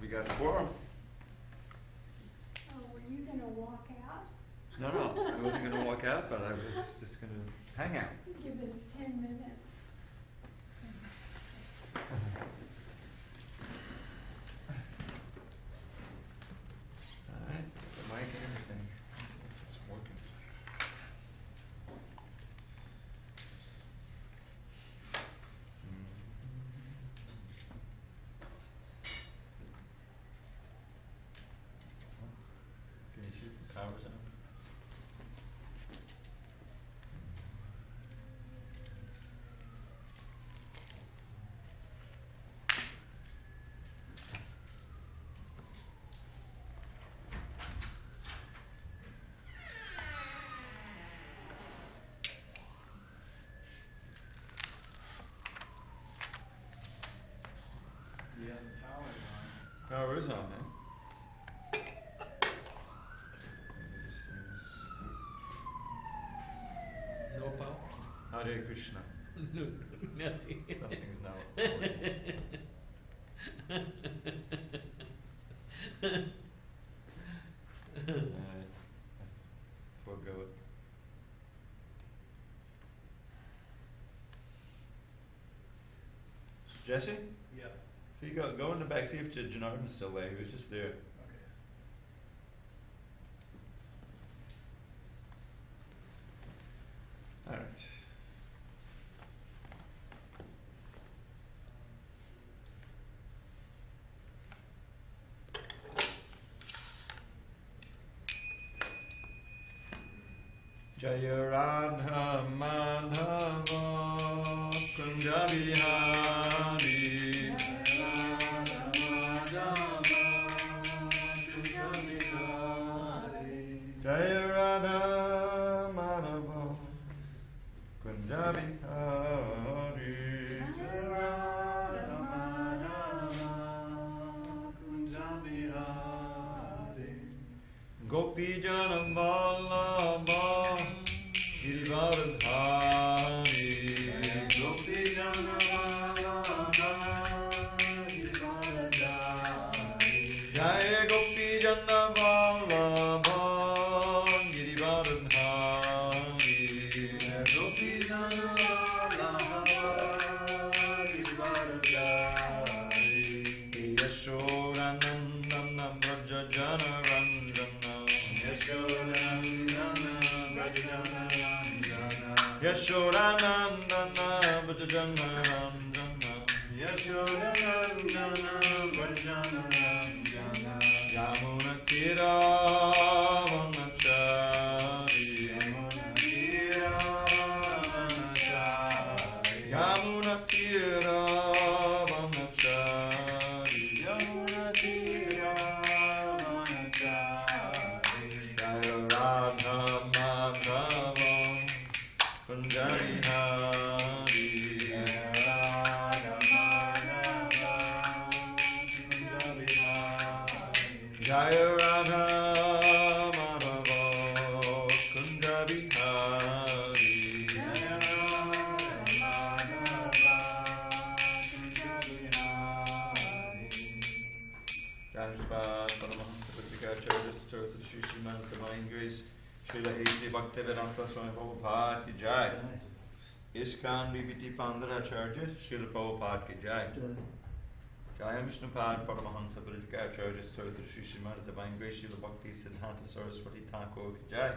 we got a quorum. Oh, were you gonna walk out? No, I wasn't going to walk out, but I was just going to hang out. Give us 10 minutes. All right, the mic and everything. It's working. Can you shoot the towers out? Yeah, the power's on. Power is on, man. Maybe this thing's... No power? Hare Krishna. No, nothing. Something's now. Alright. Forego it. Jesse? Yeah. See, go in the back, see if Janardan's still there. He was just there. Okay. Alright. Jaya Radha Madhava Kunja Bihari Jaya Radha Madhava Kunja Bihari Gopi Jana Vallabha Girivardhari Gopi Jana Vallabha Girivardhari Jaya Gopi Jana Vallabha Girivardhari Gopi Jana Vallabha Girivardhari Yashodanandana Braja Jana Ranjana Yashodanandana Bhajana Ranjana Yashodanandana Bhajana Ranjana Yamuna Tira Vanachari Yamuna Tira Vanachari Yamuna Tira Vanachari Yamuna Tira Vanachari Jaya Radha Madhava Kunjari Hari Radha Madhava Kunjari Hari Jaya Radha Madhava Kunjari Hari Jaya Radha Madhava Kunjari Hari Jayashbad Paramahansa Pradipikacharya Sturta Shri Srimad Divine Grace Srila A.C. Bhaktivedanta Swami Prabhupada ki jai. ISKCON BBT founder Acharya Srila Prabhupada ki jai. Jaya Vishnupad Paramahansa Pradipikacharya Sturta Shri Srimad Divine Grace Srila Bhakti Siddhanta Saraswati Thakur ki jai.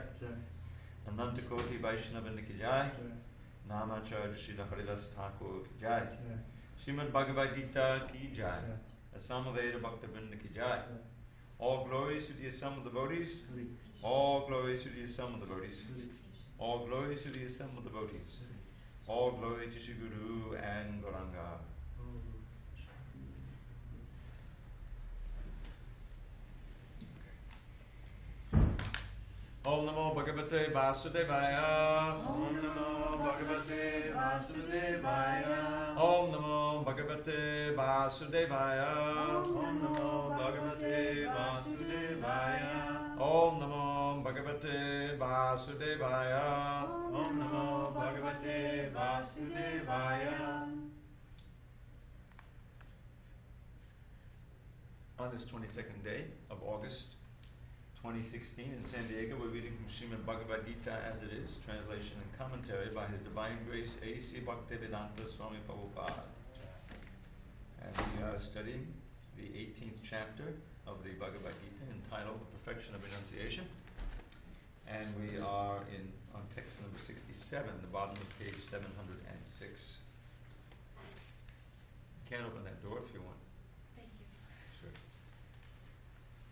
Ananta Koti Vaishnavanda ki jai. Namacharya Srila Haridas Thakur ki jai. Srimad Bhagavad Gita ki jai. Asamaveda Bhaktivinoda ki jai. All glories to the assembled devotees. All glories to the assembled devotees. All glories to the assembled devotees. All glory to Shri Guru and Gauranga. Om Namo Bhagavate Vasudevaya. Om Namo Bhagavate Vasudevaya. Om Namo Bhagavate Vasudevaya. Om Namo Bhagavate Vasudevaya. Om Namo Bhagavate Vasudevaya. Om Namo Bhagavate Vasudevaya. On this 22nd day of August 2016 in SanDiego, we're reading from Srimad Bhagavad Gita as it is, translation and commentary by His Divine Grace A.C. Bhaktivedanta Swami Prabhupada. And we are studying the 18th chapter of the Bhagavad Gita entitled The Perfection of Renunciation. And we are on text number 67, the bottom of page 706. You can open that door if you want. Thank you. Sure.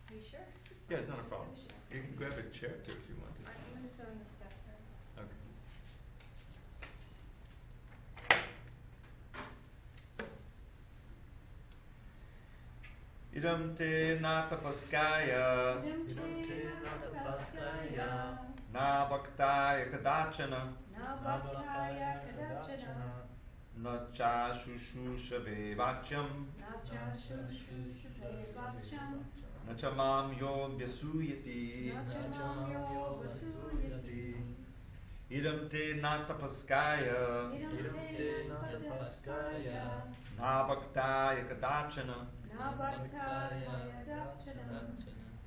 Are you sure? Yeah, it's not a problem. I'm sure. You can grab a chair too if you want. I'm going to send the stuff there. Okay. Idam te natapaskaya Idam te natapaskaya na bhaktaya kadachana na bhaktaya kadachana na cha shushushave vachyam na cha shushushave vachyam na cha mam yo vyasuyati na cha mam yo vasuyati idam te natapaskaya idam te natapaskaya na bhaktaya kadachana na bhaktaya kadachana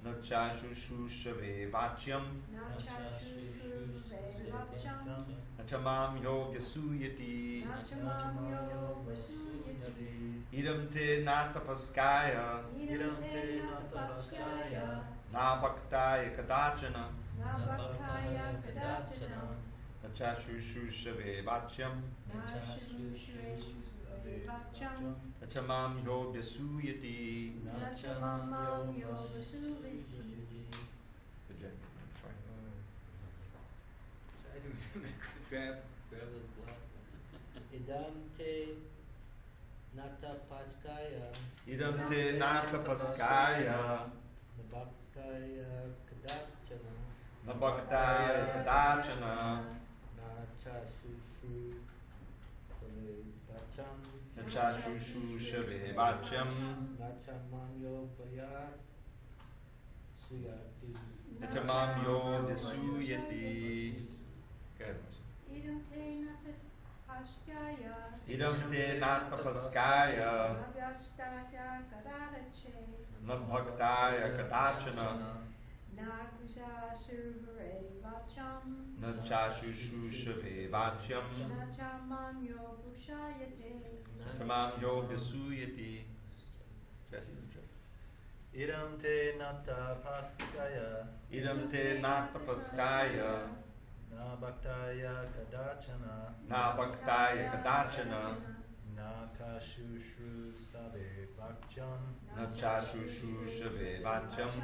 na cha shushushave vachyam na cha shushushave vachyam na cha mam yo vyasuyati na cha mam yo vasuyati idam te natapaskaya idam te natapaskaya na bhaktaya kadachana na bhaktaya kadachana na cha shushushave vachyam na shushushave vachyam na cha mam yo vyasuyati. na cha mam yo vasuyati. Good job. Sorry. I do grab those glasses. Idam te natapaskaya Idam te natapaskaya nabhaktaya kadachana na bhaktaya kadachana na cha shushu save vacham na cha shushushave vachyam na cha mamyo payat suyati na cha mam yo vyasuyati. Good. Idam te natapaskaya Idam te natapaskaya nabhyastaya kadarache na bhaktaya kadachana na kusasuvare vacham na cha shushushave vachyam na cha mam yo bushayate na cha mam yo vyasuyati. Jesse, Idam te natapaskaya idam te natapaskaya na bhaktaya kadachana na bhaktaya kadachana na kashushru sabe bhaktyam na cha shushushave vachyam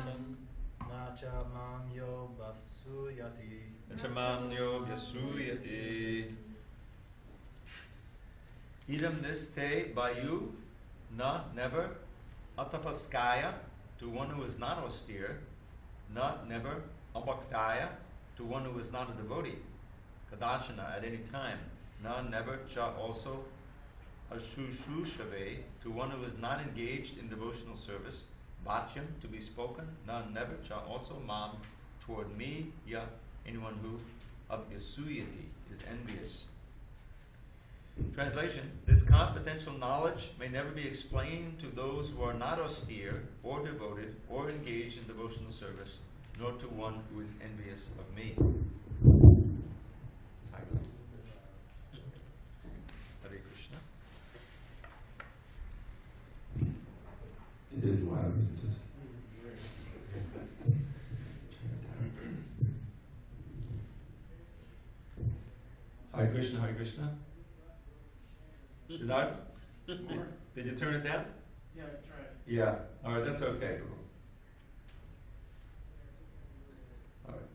na cha mam yo vasuyati. na cha mam yo vyasuyati. Idam this te by you, na never, atapaskaya to one who is not austere, na never, abhaktaya to one who is not a devotee, kadachana at any time, na never, cha also, ashushushave to one who is not engaged in devotional service, vachyam to be spoken, na never, cha also, mam toward me, ya anyone who abhyasuyati is envious. Translation: this confidential knowledge may never be explained to those who are not austere or devoted or engaged in devotional service, nor to one who is envious of me. Hare Krishna. It is wild, isn't it? Hare Krishna, Hare Krishna. Did you turn it down? Yeah, try it. Yeah, alright, that's okay. Alright.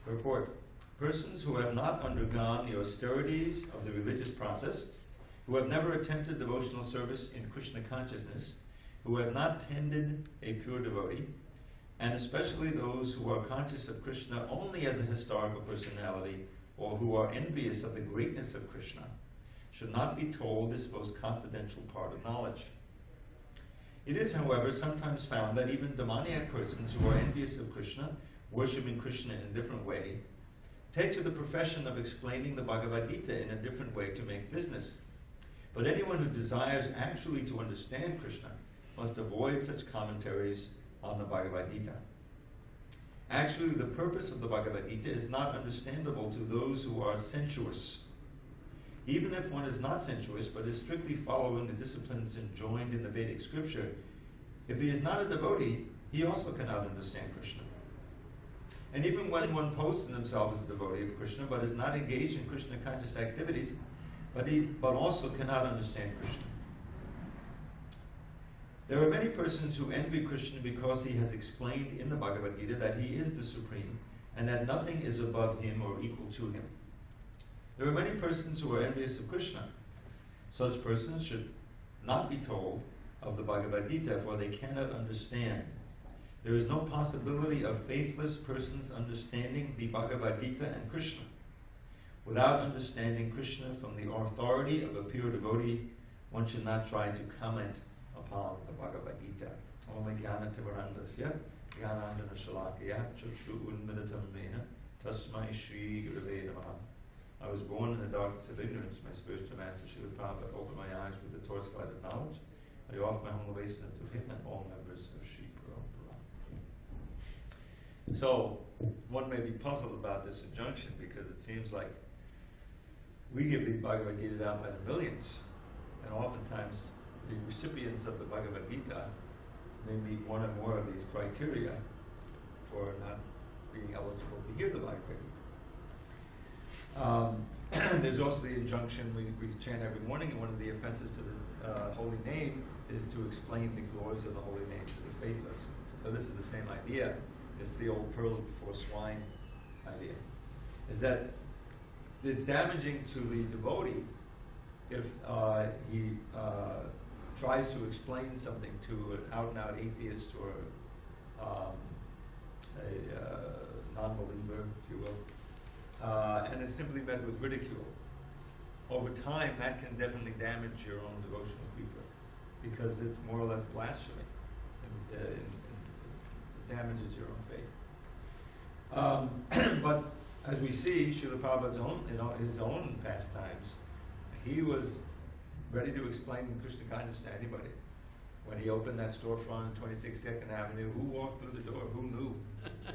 Report. Persons who have not undergone the austerities of the religious process, who have never attempted devotional service in Krishna consciousness, who have not tended a pure devotee, and especially those who are conscious of Krishna only as a historical personality, or who are envious of the greatness of Krishna, should not be told this most confidential part of knowledge. It is, however, sometimes found that even demoniac persons who are envious of Krishna, worshipping Krishna in a different way, take to the profession of explaining the Bhagavad Gita in a different way to make business. But anyone who desires actually to understand Krishna must avoid such commentaries on the Bhagavad Gita. Actually, the purpose of the Bhagavad Gita is not understandable to those who are sensuous. Even if one is not sensuous, but is strictly following the disciplines enjoined in the Vedic scripture, if he is not a devotee, he also cannot understand Krishna. And even when one posts himself as a devotee of Krishna, but is not engaged in Krishna conscious activities, but also cannot understand Krishna. There are many persons who envy Krishna because he has explained in the Bhagavad Gita that he is the supreme and that nothing is above him or equal to him. There are many persons who are envious of Krishna. Such persons should not be told of the Bhagavad Gita, for they cannot understand. There is no possibility of faithless persons understanding the Bhagavad Gita and Krishna. Without understanding Krishna from the authority of a pure devotee, one should not try to comment upon the Bhagavad Gita. Om Jnana Tivarandasya Jnanandana Shalakaya Chakshu Unmilitam Mena Tasmai Shri Gurave Namaha. I was born in the darkness of ignorance. My spiritual master Srila Prabhupada opened my eyes with the torchlight of knowledge. I offer my humble obeisance to him and all members of Sri Parampara. So, one may be puzzled about this injunction because it seems like we give these Bhagavad Gitas out by the millions, and oftentimes the recipients of the Bhagavad Gita may meet one or more of these criteria for not being eligible to hear the Bhagavad Gita. There's also the injunction we chant every morning, and one of the offenses to the holy name is to explain the glories of the holy name to the faithless. So this is the same idea. It's the old pearls before swine idea. Is that it's damaging to the devotee if he tries to explain something to an out-and-out atheist or a non-believer, if you will, and it's simply met with ridicule. Over time, that can definitely damage your own devotional creeper because it's more or less blasphemy and damages your own faith. But as we see, Srila Prabhupada's own, his own pastimes, he was ready to explain Krishna consciousness to anybody. When he opened that storefront on 26th Second Avenue, who walked through the door? Who knew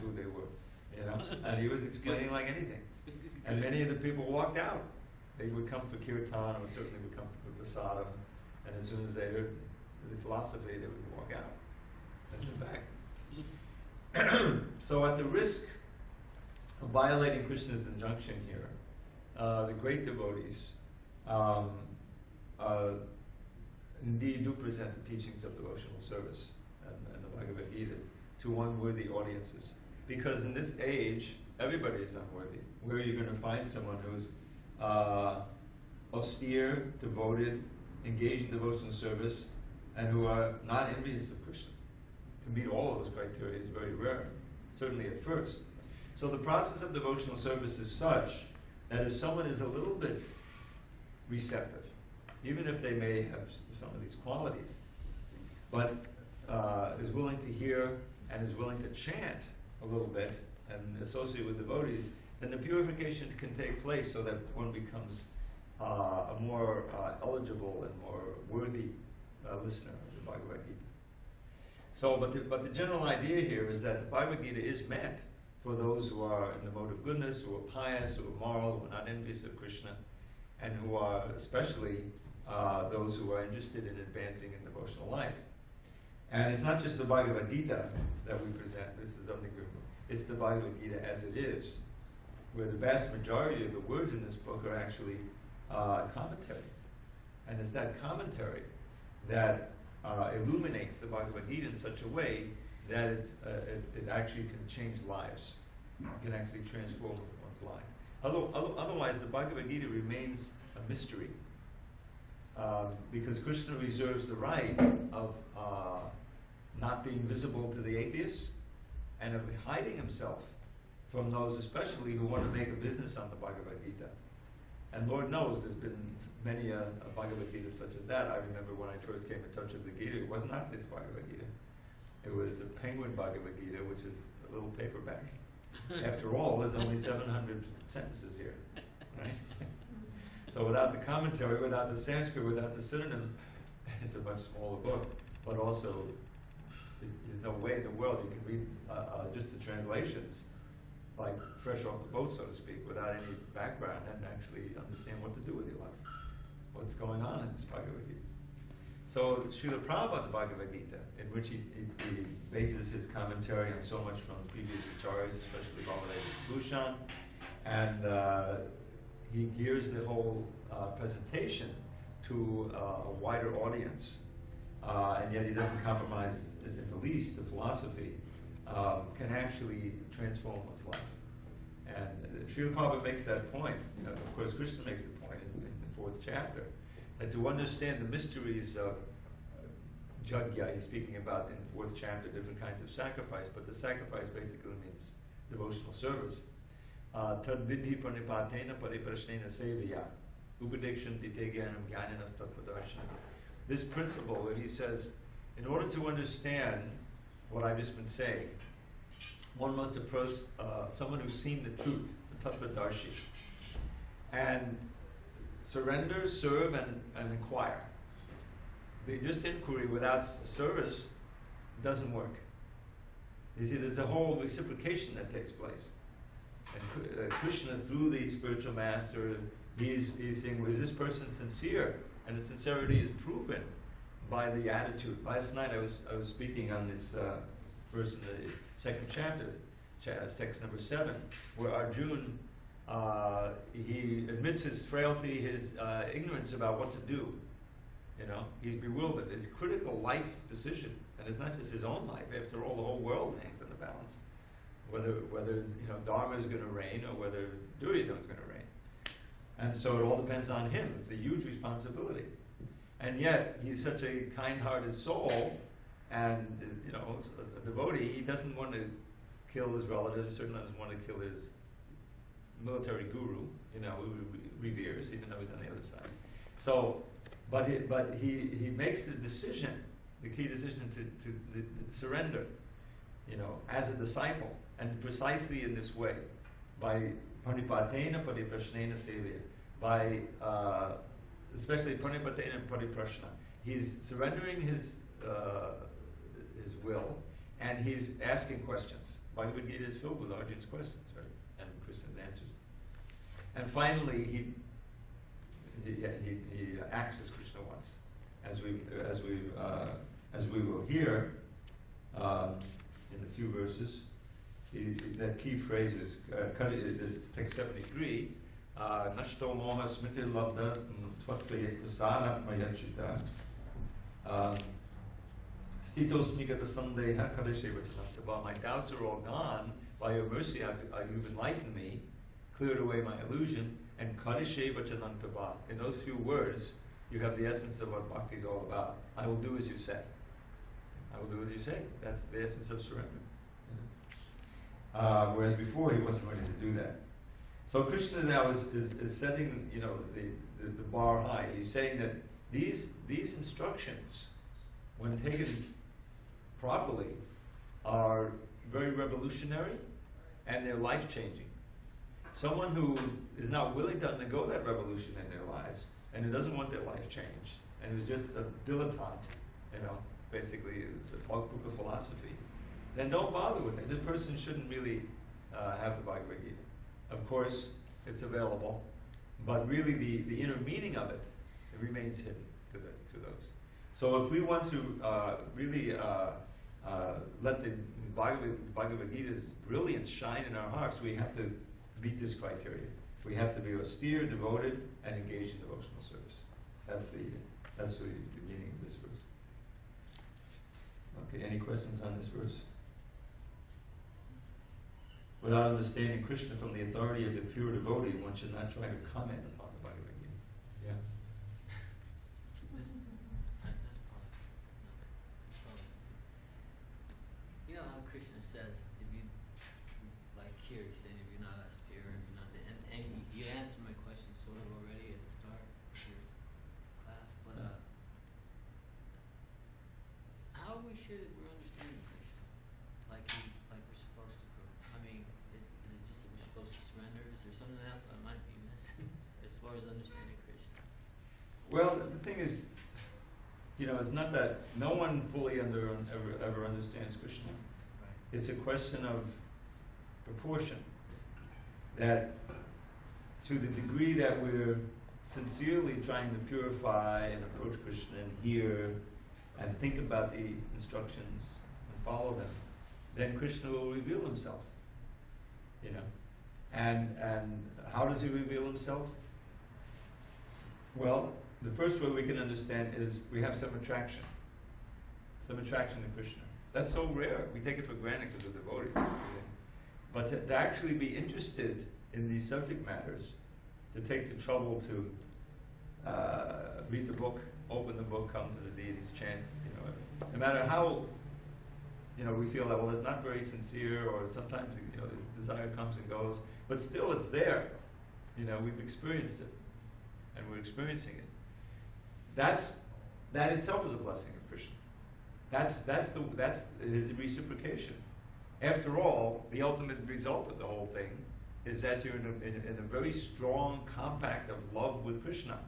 who they were? You know, and he was explaining like anything. And many of the people walked out. They would come for kirtan, or certainly would come for prasadam, and as soon as they heard the philosophy, they would walk out. That's the fact. So at the risk of violating Krishna's injunction here, the great devotees indeed do present the teachings of devotional service and the Bhagavad Gita to unworthy audiences. Because in this age, everybody is unworthy. Where are you going to find someone who's austere, devoted, engaged in devotional service, and who are not envious of Krishna? To meet all of those criteria is very rare, certainly at first. So the process of devotional service is such that if someone is a little bit receptive, even if they may have some of these qualities, but is willing to hear and is willing to chant a little bit and associate with devotees, then the purification can take place so that one becomes a more eligible and more worthy listener of the Bhagavad Gita. So, but the general idea here is that the Bhagavad Gita is meant for those who are in the mode of goodness, who are pious, who are moral, who are not envious of Krishna, and who are especially those who are interested in advancing in devotional life. And it's not just the Bhagavad Gita that we present. This is something it's the Bhagavad Gita as it is, where the vast majority of the words in this book are actually commentary. And it's that commentary that illuminates the Bhagavad Gita in such a way that it actually can change lives. It can actually transform one's life. Otherwise, the Bhagavad Gita remains a mystery. Because Krishna reserves the right of not being visible to the atheists and of hiding himself from those especially who want to make a business on the Bhagavad Gita. And Lord knows there's been many a Bhagavad Gita such as that. I remember when I first came in touch with the Gita, it was not this Bhagavad Gita. It was the Penguin Bhagavad Gita, which is a little paperback. After all, there's only 700 sentences here, right? So without the commentary, without the Sanskrit, without the synonyms, it's a much smaller book. But also, there's no way in the world you can read just the translations, like fresh off the boat, so to speak, without any background and actually understand what to do with your life, what's going on in this Bhagavad Gita. So Srila Prabhupada's Bhagavad Gita, in which he bases his commentary on so much from previous acharyas, especially Bhagavad Bhushan, and he gears the whole presentation to a wider audience, and yet he doesn't compromise in the least the philosophy, can actually transform one's life. And Srila Prabhupada makes that point. You know, of course, Krishna makes the point in the 4th chapter, that to understand the mysteries of Jagya, he's speaking about in the 4th chapter different kinds of sacrifice, but the sacrifice basically means devotional service. Tad vidhi pranipatena pariprashnena seviya upadekshanti te jnanam jnananas tattvadarshana. This principle where he says, in order to understand what I've just been saying, one must approach someone who's seen the truth, the tattvadarshi, and surrender, serve, and inquire. The just inquiry without service doesn't work. You see, there's a whole reciprocation that takes place. And Krishna, through the spiritual master, he's saying, well, is this person sincere? And the sincerity is proven by the attitude. Last night I was speaking on this verse in the 2nd chapter, text number 7, where Arjuna, he admits his frailty, his ignorance about what to do. You know, he's bewildered. It's a critical life decision, and it's not just his own life. After all, the whole world hangs in the balance. Whether Dharma is going to reign or whether Duryodhana is going to reign. And so it all depends on him. It's a huge responsibility. And yet, he's such a kind-hearted soul, and a devotee. He doesn't want to kill his relatives, certainly doesn't want to kill his military guru, who reveres, even though he's on the other side. So, but he makes the decision, the key decision to surrender, as a disciple, and precisely in this way, by pranipatena pariprashnena sevya, by especially pranipatena and pariprashna. He's surrendering his will, and he's asking questions. Bhagavad Gita is filled with Arjuna's questions, right, and Krishna's answers. And finally, he acts as Krishna wants, as we will hear in a few verses. That key phrase is text 73. Nashto moha smriti labda tvatkliye prasara mayachita. Stitos migata sandeha kadeshe vachanastava. My doubts are all gone. By your mercy, you've enlightened me, cleared away my illusion, and kadeshe vachanantava. In those few words, you have the essence of what bhakti is all about. I will do as you say. I will do as you say. That's the essence of surrender. Whereas before he wasn't ready to do that. So Krishna now is setting the bar high. He's saying that these instructions, when taken properly, are very revolutionary and they're life-changing. Someone who is not willing to undergo that revolution in their lives and who doesn't want their life changed and who's just a dilettante, basically it's a book of philosophy, then don't bother with it. This person shouldn't really have the Bhagavad Gita. Of course, it's available, but really the inner meaning of it remains hidden to those. So if we want to really let the Bhagavad Gita's brilliance shine in our hearts, we have to meet this criteria. We have to be austere, devoted, and engaged in devotional service. That's the meaning of this verse. Okay, any questions on this verse? Without understanding Krishna from the authority of the pure devotee, one should not try to comment upon the Bhagavad Gita. Yeah. You know how Krishna says, if you, like here, he's saying, if you're not austere, if you're not, and you answered my question sort of already at the start of your class, but how are we sure that we're understanding Krishna like we're supposed to? I mean, is it just that we're supposed to surrender? Is there something else I might be missing as far as understanding Krishna? Well, the thing is, it's not that no one fully ever understands Krishna. It's a question of proportion. That to the degree that we're sincerely trying to purify and approach Krishna and hear and think about the instructions and follow them, then Krishna will reveal himself. And how does he reveal himself? Well, the first way we can understand is we have some attraction to Krishna. That's so rare. We take it for granted because we're devotees. But to actually be interested in these subject matters, to take the trouble to read the book, open the book, come to the deities, chant, no matter how, we feel that, well, it's not very sincere, or sometimes, the desire comes and goes, but still it's there. We've experienced it, and we're experiencing it. That itself is a blessing of Krishna. That's his reciprocation. After all, the ultimate result of the whole thing is that you're in a very strong compact of love with Krishna.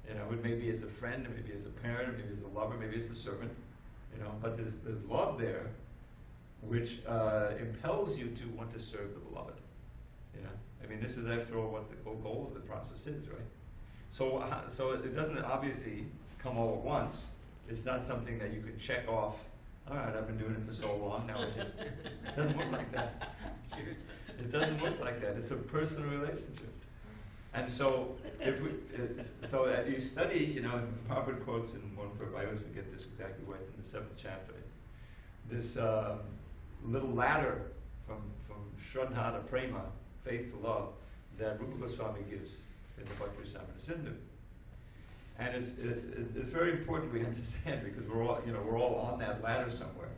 It may be as a friend, maybe as a parent, maybe as a lover, maybe as a servant. But there's love there, which impels you to want to serve the beloved. This is after all what the whole goal of the process is, right? So it doesn't obviously come all at once. It's not something that you can check off. All right, I've been doing it for so long now. It doesn't work like that. It doesn't work like that. It's a personal relationship. And so, you study, Prabhupada quotes in one book, I always forget this exactly right, in the 7th chapter, this little ladder from Shraddha to Prema, faith to love, that Rupa Goswami gives in the Bhakti-Rasamrita Sindhu. And it's very important we understand, because we're all on that ladder somewhere.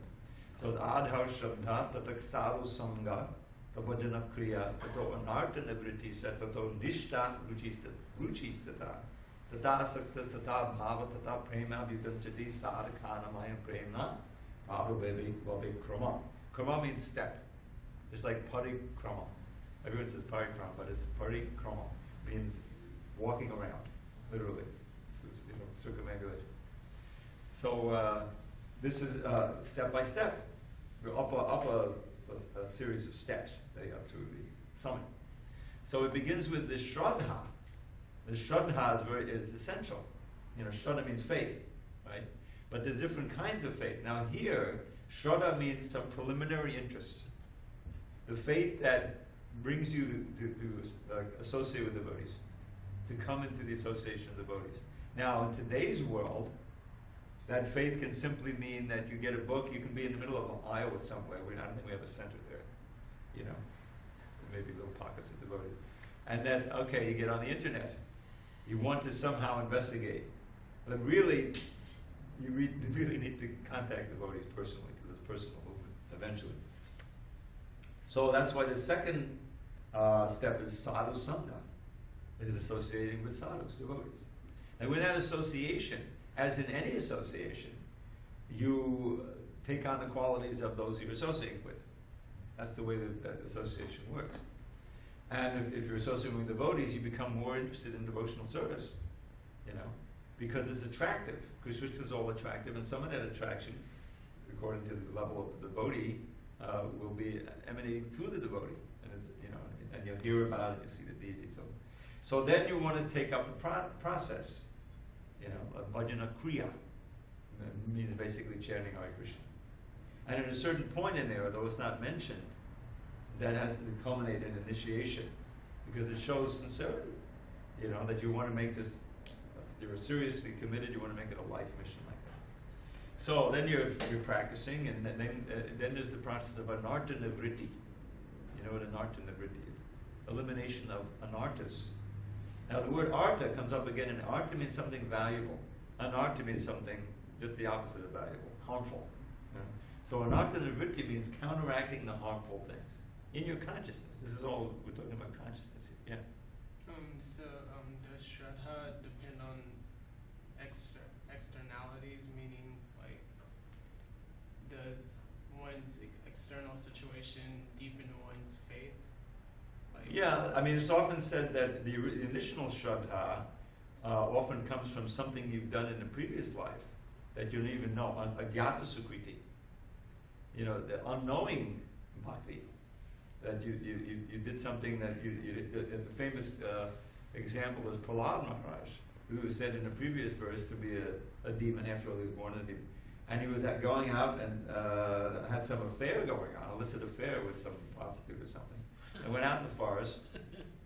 So the Adhar Shraddha, Tatak Saru Sangha, Tabhajana Kriya, Tato Anarta Nivriti Tato Nishta Ruchistata, Tata Sakta Tata Bhava Tata Prema Vipanchati Sadhakana Maya Prema Bhavabevi Bhavi Krama. Krama means step. It's like parikrama. Everyone says parikrama, but it's parikrama. Means walking around, literally. It's circumambulation. So this is step by step. We're up a series of steps up to the summit. So it begins with the Shraddha. The Shraddha is essential. Shraddha means faith, right? But there's different kinds of faith. Now here, Shraddha means some preliminary interest. The faith that brings you to associate with devotees, to come into the association of devotees. Now, in today's world, that faith can simply mean that you get a book, you can be in the middle of an Iowa somewhere. I don't think we have a center there. Maybe little pockets of devotees. And then, okay, you get on the internet. You want to somehow investigate. But really, you really need to contact devotees personally, because it's personal movement, eventually. So that's why the second step is sadhu sangha. It is associating with sadhus, devotees. And with that association, as in any association, you take on the qualities of those you're associating with. That's the way that association works. And if you're associating with devotees, you become more interested in devotional service, because it's attractive. Krishna is all attractive, and some of that attraction, according to the level of the devotee, will be emanating through the devotee, and and you'll hear about it, you'll see the deity. So then you want to take up the process, a bhajana kriya. It means basically chanting Hare Krishna. And at a certain point in there, though it's not mentioned, that has to culminate in initiation, because it shows sincerity, that you want to make this, you're seriously committed, you want to make it a life mission like that. So then you're practicing, and then there's the process of anarta nivriti. You know what anarta nivriti is? Elimination of anartas. Now the word arta comes up again, and arta means something valuable. Anarta means something just the opposite of valuable, harmful. So anarta nivriti means counteracting the harmful things in your consciousness. This is all we're talking about, consciousness here. Yeah. Does Shraddha depend on externalities, meaning does one's external situation deepen one's faith? Yeah, it's often said that the initial Shraddha often comes from something you've done in a previous life that you don't even know, agyata sukriti. You know, the unknowing bhakti, that you did something that the famous example is Prahlad Maharaj, who was said in the previous verse to be a demon. After all, he was born a demon. And he was going out and had some affair going on, illicit affair with some prostitute or something. And went out in the forest.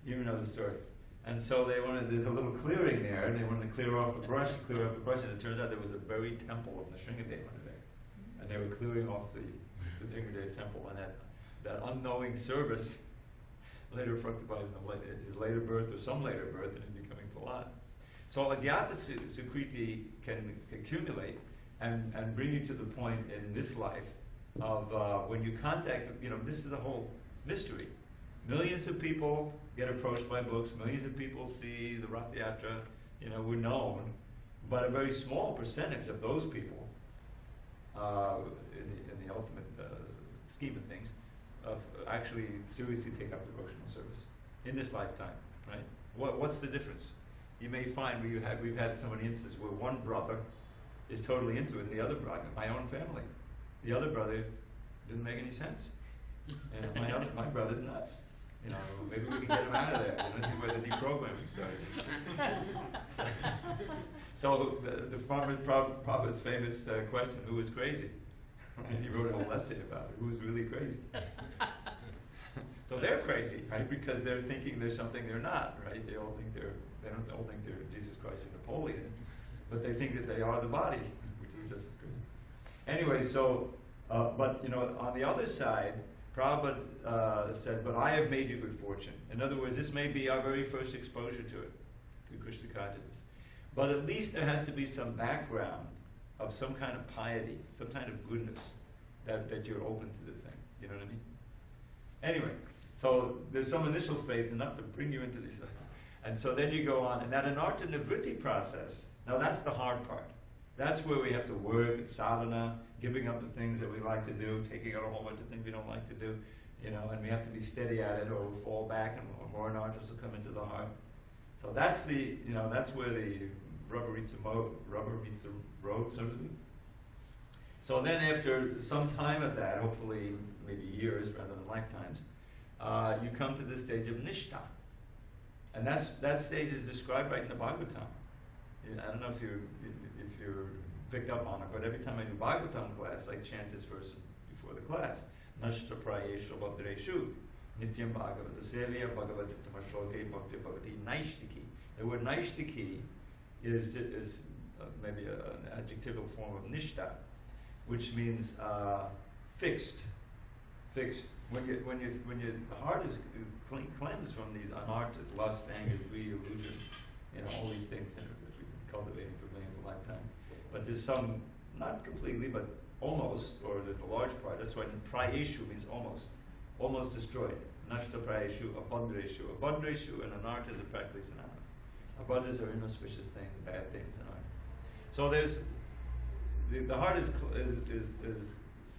You know the story. And so there's a little clearing there, and they wanted to clear off the brush, and it turns out there was a buried temple of Nrsimhadev under there. And they were clearing off the Nrsimhadev temple, and that unknowing service later fructified in his later birth or some later birth and in becoming Prahlad. So agyata sukriti can accumulate and bring you to the point in this life of when you contact, this is the whole mystery. Millions of people get approached by books, millions of people see the Rath Yatra, we're known, but a very small percentage of those people, in the ultimate scheme of things, actually seriously take up devotional service in this lifetime, right? What's the difference? You may find we've had so many instances where one brother is totally into it, and the other brother, my own family, the other brother didn't make any sense. And my brother's nuts. Maybe we can get him out of there. This is where the deprogramming started. So the Prabhupada's famous question, who was crazy? And he wrote a whole essay about it. Who was really crazy? So they're crazy, right? Because they're thinking there's something they're not, right? They don't all think they're Jesus Christ and Napoleon, but they think that they are the body, which is just as crazy. Anyway, so but on the other side, Prabhupada said, but I have made you good fortune. In other words, this may be our very first exposure to it, to Krishna consciousness. But at least there has to be some background of some kind of piety, some kind of goodness that you're open to the thing. You know what I mean? Anyway, so there's some initial faith enough to bring you into this. And so then you go on, and that anartha nivritti process, now that's the hard part. That's where we have to work at sadhana, giving up the things that we like to do, taking out a whole bunch of things we don't like to do, and we have to be steady at it, or we'll fall back and more anarthas will come into the heart. So that's that's where the rubber meets the road, so to speak. So then after some time of that, hopefully maybe years rather than lifetimes, you come to this stage of nishtha. And that stage is described right in the Bhagavatam. I don't know if you're picked up on it, but every time I do Bhagavatam class, I chant this verse before the class. Nashta prayeshu bhadreshu nityam bhagavata sevya bhagavadgitaclass bhakti bhavati naishtiki. The word naishtiki is maybe an adjectival form of nishta, which means fixed. When your heart is cleansed from these anarthas, lust, anger, greed, illusion, all these things that we've been cultivating for millions of lifetimes. But there's some, not completely, but almost, or there's a large part. That's why prayeshu means almost destroyed. Nashta prayeshu, abandreshu. Abandreshu and anarthas are practically synonymous. Abandras are inauspicious things, bad things, anarthas. So there's the heart is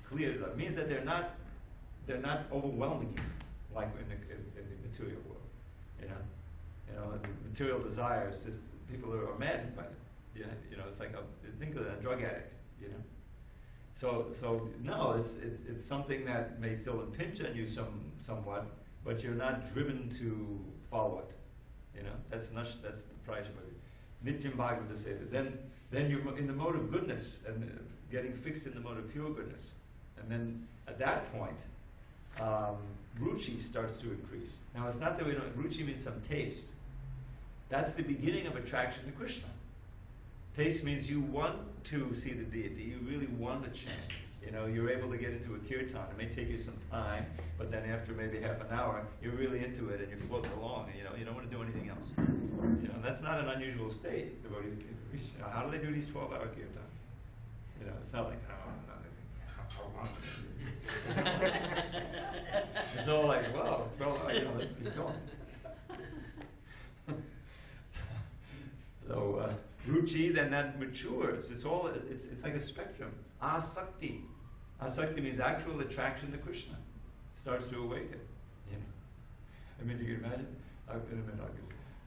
clear. That means that they're not overwhelming you like in the material world. The material desires. Just people are maddened by it. It's like think of a drug addict. So no, it's something that may still impinge on you somewhat, but you're not driven to follow it. That's prajapati. Nityam Bhagavata Seva. Then you're in the mode of goodness and getting fixed in the mode of pure goodness. And then at that point, ruchi starts to increase. Now it's not that ruchi means some taste. That's the beginning of attraction to Krishna. Taste means you want to see the deity, you really want to chant. You're able to get into a kirtan. It may take you some time, but then after maybe half an hour, you're really into it and you're floating along, and you don't want to do anything else. That's not an unusual state. Devotees reach. How do they do these 12-hour kirtans? It's not like, it's all like, well, 12 hours, let's keep going. So ruchi, then that matures. It's like a spectrum. Asakti. Asakti means actual attraction to Krishna. Starts to awaken. I mean, you can imagine.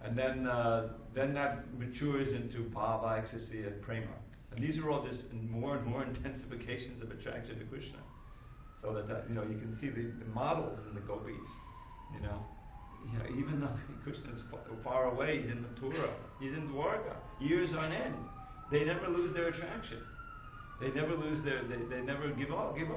And then that matures into bhava, ecstasy, and prema. And these are all just more and more intensifications of attraction to Krishna. So that you know, you can see the models in the gopis. You know, even though Krishna is far away, he's in Mathura, he's in Dwarka, years on end. They never lose their attraction. They never lose their. They never give up on him.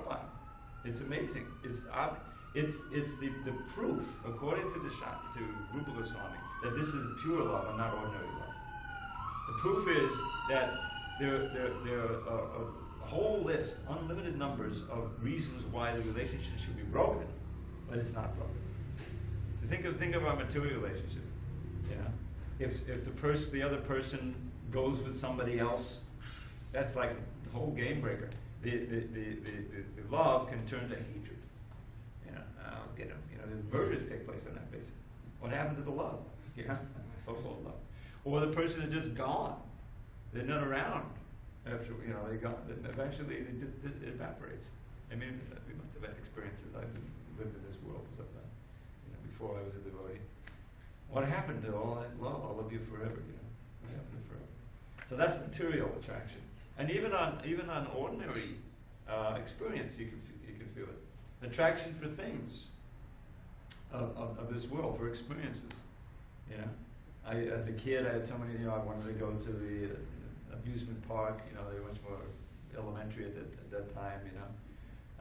It's amazing. It's the proof, according to to Rupa Goswami, that this is pure love and not ordinary love. The proof is that there are a whole list, unlimited numbers of reasons why the relationship should be broken, but it's not broken. Think of our material relationship. You know, if the other person goes with somebody else, that's like a whole game breaker. The love can turn to hatred. You know, I'll get him. You know, there's murders take place on that basis. What happened to the love? Yeah, so-called love. Or the person is just gone. They're not around. After they gone. Then eventually, it evaporates. I mean, we must have had experiences. I've lived in this world sometimes. Before I was a devotee. What happened to all that love? I'll love you forever. What happened to forever? So that's material attraction. And even on ordinary experience, you can feel it. Attraction for things of this world, for experiences. As a kid, I had so many. I wanted to go to the amusement park. They were much more elementary at that time.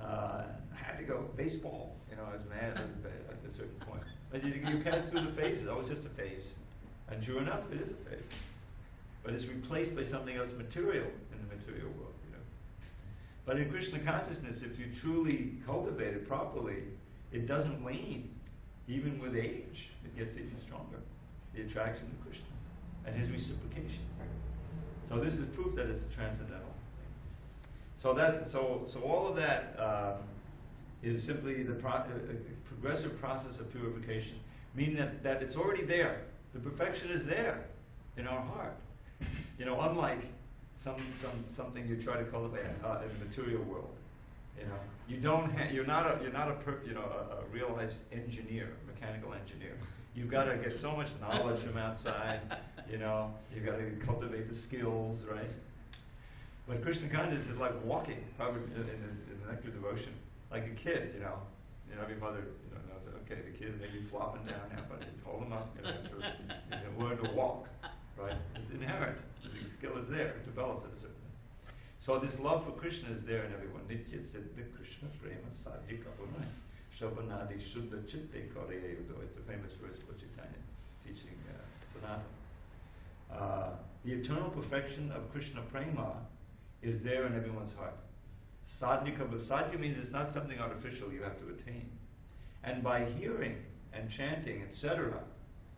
I had to go baseball. I was mad at a certain point. But you pass through the phases. Oh, it's just a phase, and sure enough, it is a phase. But it's replaced by something else material in the material world. But in Krishna consciousness, if you truly cultivate it properly, it doesn't wane. Even with age, it gets even stronger. The attraction to Krishna and his reciprocation. So this is proof that it's transcendental. So all of that is simply the progressive process of purification, meaning that it's already there. The perfection is there in our heart. Unlike something you try to cultivate in the material world. You're not a realized engineer, mechanical engineer. You've got to get so much knowledge from outside. You've got to cultivate the skills, right? But Krishna consciousness is like walking, probably in the nectar devotion, like a kid. Every mother, knows that, okay, the kid may be flopping down now, but it's hold him up, learn to walk, right? It's inherent. The skill is there, developed at a certain point. So this love for Krishna is there in everyone. Nitya siddha Krishna prema sadhika punai shabanadi shuddha chitte koreyudo. It's a famous verse for Chaitanya teaching Sanatana. The eternal perfection of Krishna prema is there in everyone's heart. Sadhika, but sadhika means it's not something artificial you have to attain. And by hearing and chanting, etc.,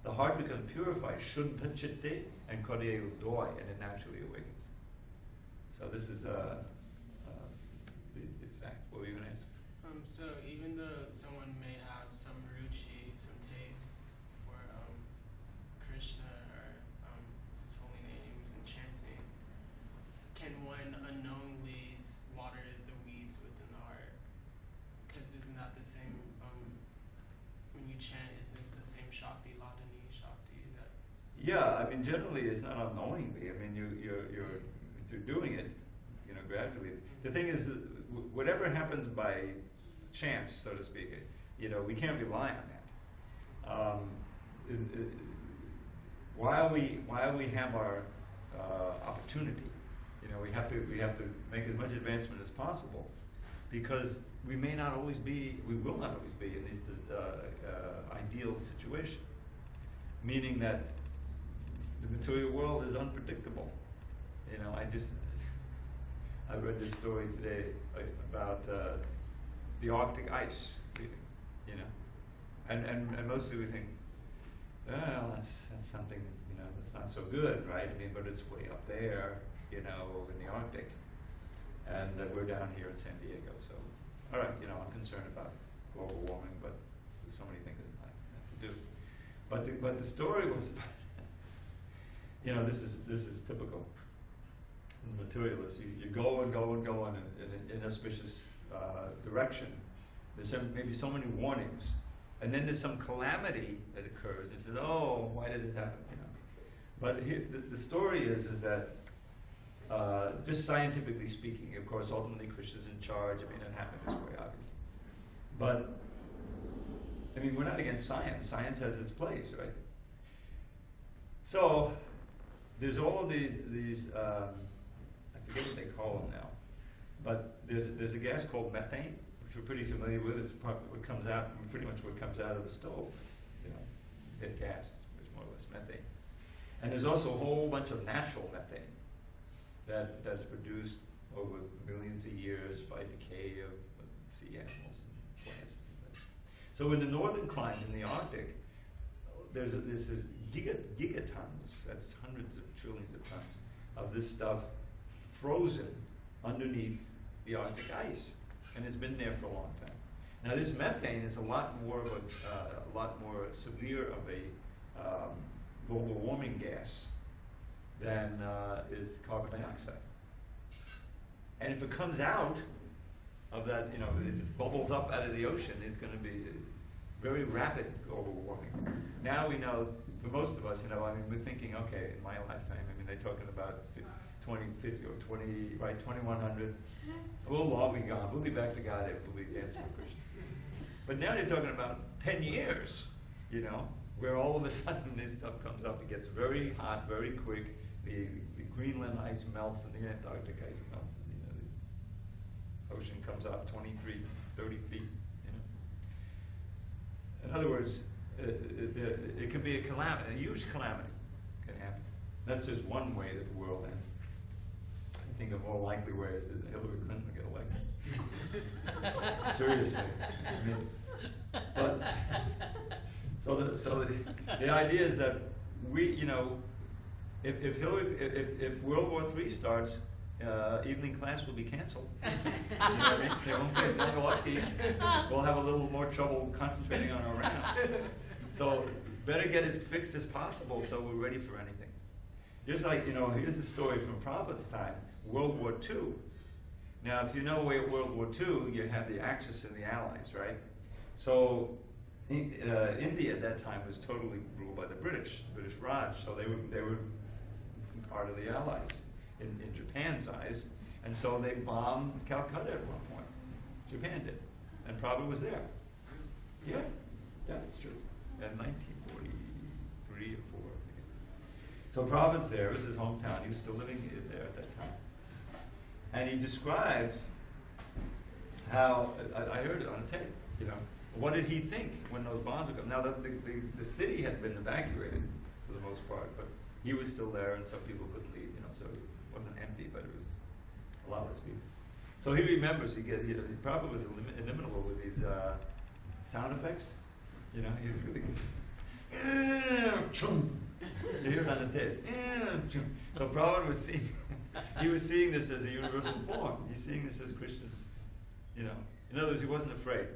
the heart becomes purified, shuddha chitte, and kodaya doi, and it naturally awakens. So this is the fact. What were you going to ask? So even though someone may have some ruchi, some taste for Krishna or his holy names and chanting, can one unknowingly water the weeds within the heart? Because isn't that the same? When you chant, isn't it the same Shakti, Ladani, Shakti? Yeah, I mean, generally it's not unknowingly. I mean, you're doing it, gradually. The thing is, whatever happens by chance, so to speak, we can't rely on that. While we have our opportunity, we have to make as much advancement as possible, because we will not always be in this ideal situation. Meaning that the material world is unpredictable. I read this story today about the Arctic ice leaving, and mostly we think, well, that's something, that's not so good, right? I mean, but it's way up there, in the Arctic, and we're down here in SanDiego, so, all right, I'm concerned about global warming, but there's so many things that I have to do. But the story was, this is typical. The materialists, you go and go and go in an inauspicious direction. There's maybe so many warnings, And then there's some calamity that occurs. It says, oh, why did this happen? You know. But here, the story is that, just scientifically speaking, of course, ultimately Krishna's in charge. I mean, it happened this way, obviously. But, I mean, we're not against science. Science has its place, right? So, there's all of these I forget what they call them now, but there's a gas called methane, which we're pretty familiar with. It's what comes out, pretty much what comes out of the stove, you know, dead gas, it's more or less methane. And there's also a whole bunch of natural methane that's produced over millions of years by decay of sea animals and plants. So in the northern climes, in the Arctic, this is gigatons, that's hundreds of trillions of tons of this stuff frozen underneath the Arctic ice, and it's been there for a long time. Now this methane is a lot more severe of a global warming gas than is carbon dioxide. And if it comes out of that, you know, if it bubbles up out of the ocean, it's going to be very rapid global warming. Now we know, for most of us, you know, I mean, we're thinking, okay, in my lifetime, I mean, they're talking about 2050 or 2100. We'll all be gone. We'll be back to God if we'll be dancing with Krishna. But now they're talking about 10 years, you know, where all of a sudden this stuff comes up. It gets very hot, very quick. The Greenland ice melts and the Antarctic ice melts. And, you know, the ocean comes up 23, 30 feet, you know. In other words, it can be a calamity, a huge calamity can happen. That's just one way that the world ends. I think a more likely way is that Hillary Clinton will get elected. Seriously. I mean, but so the idea is that we, you know, if World War III starts, evening class will be canceled. You know what I mean? They won't get more lucky. We'll have a little more trouble concentrating on our rounds. So better get as fixed as possible so we're ready for anything. Just like, you know, here's a story from Prabhupada's time, World War II. Now, if you know World War II, you have the Axis and the Allies, right? So India at that time was totally ruled by the British Raj. So they were part of the Allies in Japan's eyes. And so they bombed Calcutta at one point. Japan did. And Prabhupada was there. Yeah, it's true. In 1943 or 4. So Prabhupada's there. It was his hometown. He was still living there at that time. And he describes how, I heard it on a tape, you know, what did he think when those bombs were coming? Now, the city had been evacuated for the most part, but he was still there and some people couldn't leave, you know, so it wasn't empty, but it was a lot less people. So he remembers, Prabhupada was inimitable with these sound effects. You know, he's really good. You hear it on the tape. So Prabhupada was seeing, he was seeing this as a universal form. He's seeing this as Krishna's, you know. In other words, he wasn't afraid.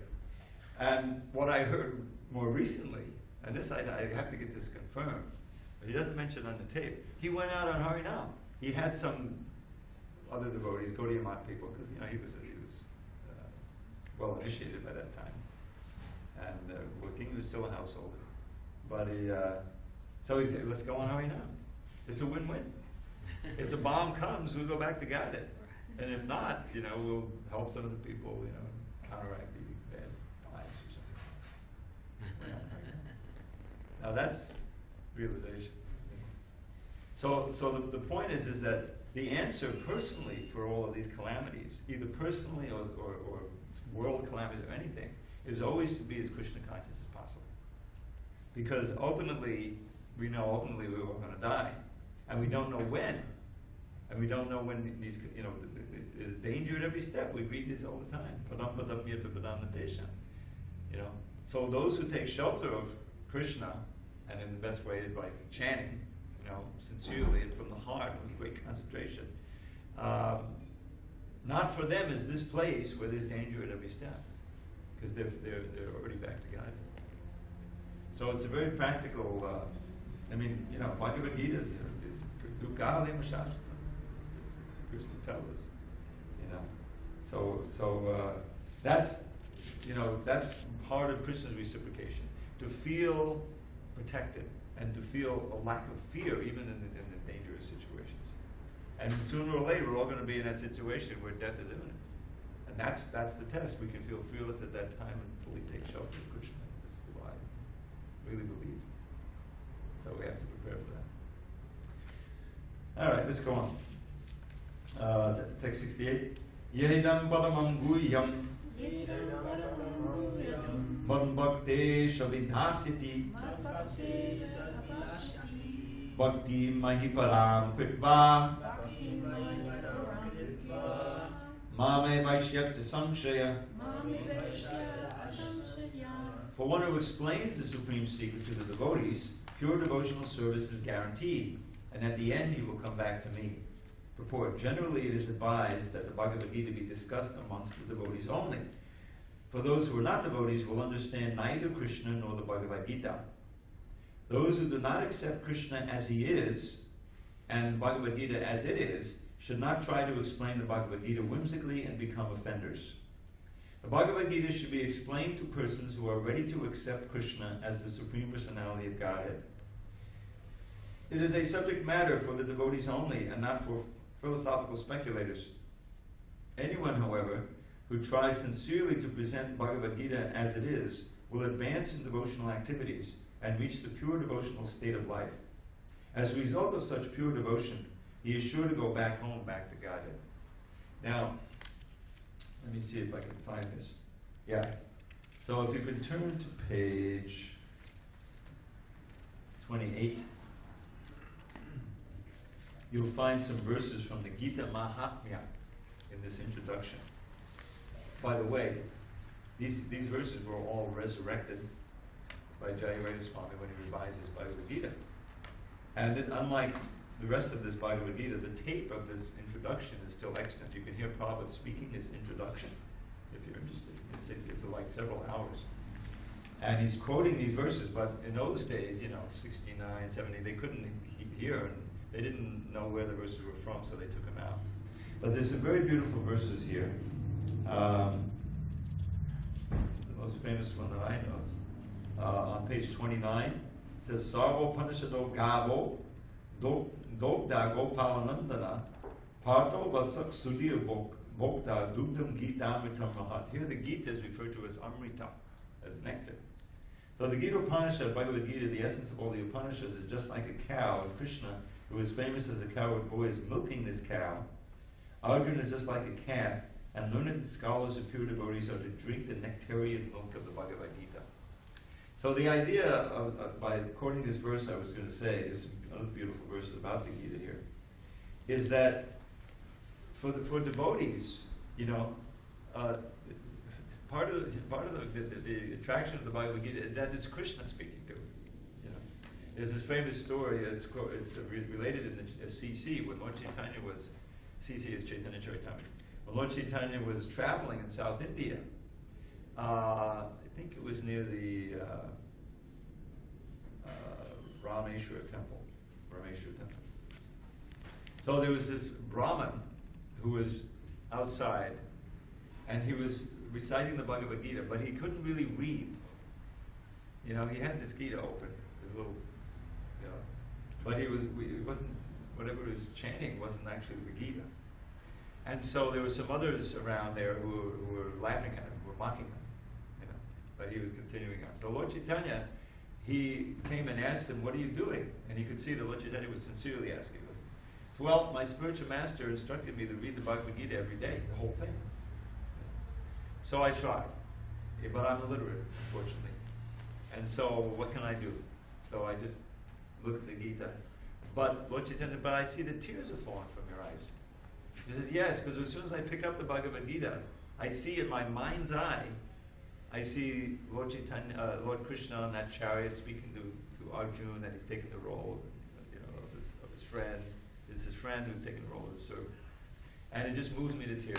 And what I heard more recently, and this I have to get this confirmed, but he doesn't mention it on the tape. He went out on Harinam. He had some other devotees, Gaudiya Math people, because, you know, he was well initiated by that time. And working, he was still a householder. But so he said, let's go on Harinam. It's a win-win. If the bomb comes, we'll go back to guide it. And if not, you know, we'll help some of the people, you know, counteract the bad vibes or something. Now that's realization. So the point is that the answer personally for all of these calamities, either personally or world calamities or anything, is always to be as Krishna conscious as possible. Because ultimately, we know we're going to die. And we don't know when. And we don't know when these, you know, there's danger at every step. We read this all the time. You know, so those who take shelter of Krishna, and in the best way is by chanting, you know, sincerely and from the heart with great concentration. Not for them is this place where there's danger at every step, because they're already back to God. So it's a very practical. I mean, you know, Bhagavad Gita, Krishna tells us, you know. So that's that's part of Krishna's reciprocation. To feel protected and to feel a lack of fear even in the dangerous situations. And sooner or later, we're all going to be in that situation where death is imminent. And that's the test. We can feel fearless at that time and fully take shelter of Krishna. That's what I really believe. So we have to prepare for that. All right, let's go on. Text 68. Yehidam paramam guhyam madbhakte shavidhasyati bhakti mahiparam kritva mame vaishyata samshaya. For one who explains the supreme secret to the devotees, pure devotional service is guaranteed, and at the end he will come back to me. Purport. Generally, it is advised that the Bhagavad Gita be discussed amongst the devotees only. For those who are not devotees will understand neither Krishna nor the Bhagavad Gita. Those who do not accept Krishna as he is, and Bhagavad Gita as it is, should not try to explain the Bhagavad Gita whimsically and become offenders. The Bhagavad Gita should be explained to persons who are ready to accept Krishna as the Supreme Personality of Godhead. It is a subject matter for the devotees only and not for philosophical speculators. Anyone, however, who tries sincerely to present Bhagavad Gita as it is will advance in devotional activities and reach the pure devotional state of life. As a result of such pure devotion, he is sure to go back home, back to Godhead. Now, let me see if I can find this. Yeah. So if you could turn to page 28, you'll find some verses from the Gita Mahatmya in this introduction. By the way, these verses were all resurrected by Jayarada Swami when he revised his Bhagavad Gita. And unlike the rest of this Bhagavad Gita, the tape of this introduction is still extant. You can hear Prabhupada speaking this introduction, if you're interested. It's like several hours. And he's quoting these verses, but in those days, 69, 70, they couldn't hear, and they didn't know where the verses were from, so they took them out. But there's some very beautiful verses here. The most famous one that I know is on page 29. It says, Sarvo Panishado Gavo Dogda Gopalanandana Parto Vatsak Sudhir Bhokta Dugdam Gita Amritam Mahat. Here the Gita is referred to as Amrita, as nectar. So the Gita Upanishad, Bhagavad Gita, the essence of all the Upanishads, is just like a cow, and Krishna, who is famous as a coward boy, is milking this cow. Arjuna is just like a calf, and learned scholars of pure devotees are to drink the nectarian milk of the Bhagavad Gita. So the idea of by quoting this verse, I was going to say, there's some other beautiful verses about the Gita here, is that for devotees, part of the attraction of the Bhagavad Gita is that it's Krishna speaking to it. There's this famous story. It's related in the CC when Lord Chaitanya was. CC is Chaitanya Charitamrita. When Lord Chaitanya was traveling in South India, I think it was near the Rameshwara temple. So there was this Brahmin who was outside, and he was reciting the Bhagavad Gita, but he couldn't really read. He had this Gita open, his little, but he wasn't, whatever he was chanting wasn't actually the Gita. And so there were some others around there who were laughing at him, who were mocking him, but he was continuing on. So Lord Chaitanya, he came and asked him, "What are you doing?" And he could see that Lord Chaitanya was sincerely asking him. So, well, my spiritual master instructed me to read the Bhagavad Gita every day, the whole thing. So I tried, but I'm illiterate, unfortunately. And so what can I do? So I just look at the Gita. But Lord Chaitanya, but I see the tears are flowing from your eyes. He says, yes, because as soon as I pick up the Bhagavad Gita, I see in my mind's eye, I see Lord Chaitanya, Lord Krishna on that chariot speaking to Arjuna, that he's taking the role of his friend. It's his friend who's taking the role of the servant. And it just moves me to tears.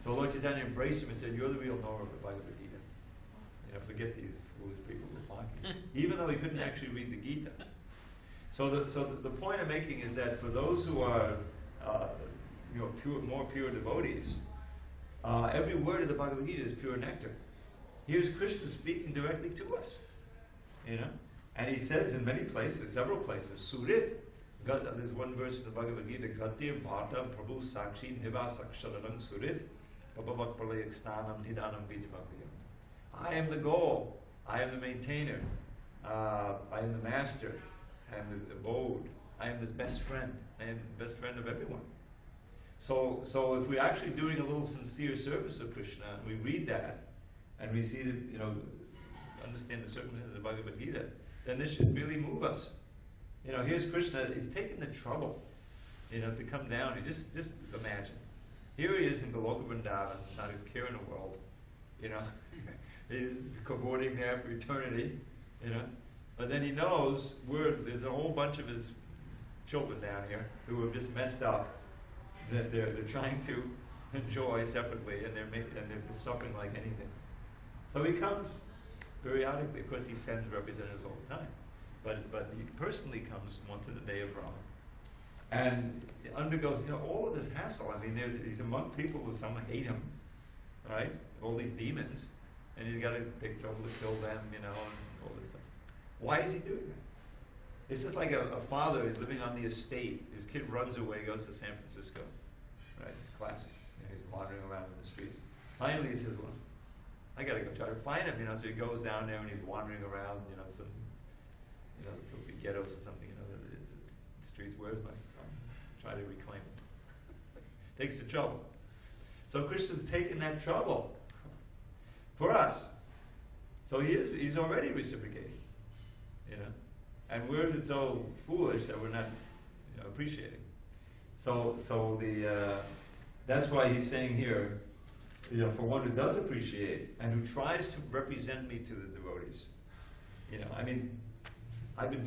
So Lord Chaitanya embraced him and said, "You're the real knower of the Bhagavad Gita. Forget these foolish people who are mocking." Even though he couldn't actually read the Gita. So the point I'm making is that for those who are more pure devotees, every word of the Bhagavad Gita is pure nectar. Here's Krishna speaking directly to us. You know? And he says in many places, several places, Surit, there's one verse in the Bhagavad Gita, Gatir Bhata Prabhu Sakshi Nivasaksharanam Surit Bhagavat Pralayak Snanam Nidanam Vidivakayam. I am the goal. I am the maintainer. I am the master. I am the abode. I am his best friend. I am the best friend of everyone. So if we're actually doing a little sincere service of Krishna, and we read that, and we see that, you know, understand the circumstances of Bhagavad Gita, then this should really move us. You know, here's Krishna, he's taking the trouble, you know, to come down. You just imagine. Here he is in Goloka Vrindavan, not a care in the world, you know. He's cavorting there for eternity, you know. But then he knows there's a whole bunch of his children down here who have just messed up, that they're trying to enjoy separately, and they're suffering like anything. So he comes periodically. Of course, he sends representatives all the time, but he personally comes once in a day of Brahma, and undergoes, you know, all of this hassle. I mean, he's among people who some hate him, right? All these demons, and he's got to take trouble to kill them, you know, and all this stuff. Why is he doing that? It's just like a father living on the estate. His kid runs away, goes to San Francisco, right? It's classic. You know, he's wandering around in the streets. Finally, he says, "Well, I got to go try to find him," you know. So he goes down there and he's wandering around, you know, some, you know, the ghettos or something, you know, the streets. Where's my son? Try to reclaim him. Takes the trouble. So Krishna's taken that trouble for us. So he's already reciprocating, you know. And we're so foolish that we're not, you know, appreciating. So that's why he's saying here, you know, for one who does appreciate and who tries to represent me to the devotees. You know, I mean, I've been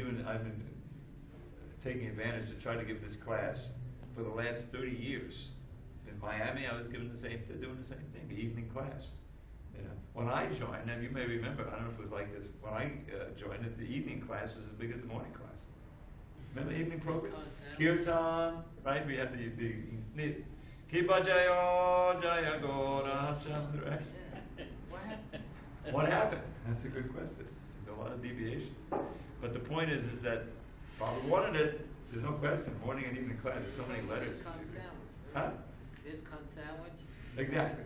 taking advantage to try to give this class for the last 30 years. In Miami, I was doing the same thing, the evening class. You know, when I joined, and you may remember, I don't know if it was like this, when I joined it, the evening class was as big as the morning class. Remember the evening program? Kirtan, right? We had the Kipa Jayo Jaya Gora Chandra, right? What happened? What happened? That's a good question. There's a lot of deviation. But the point is that Baba wanted it. There's no question. Morning and evening class. There's so many letters. ISKCON sandwich. Huh? ISKCON sandwich. Exactly.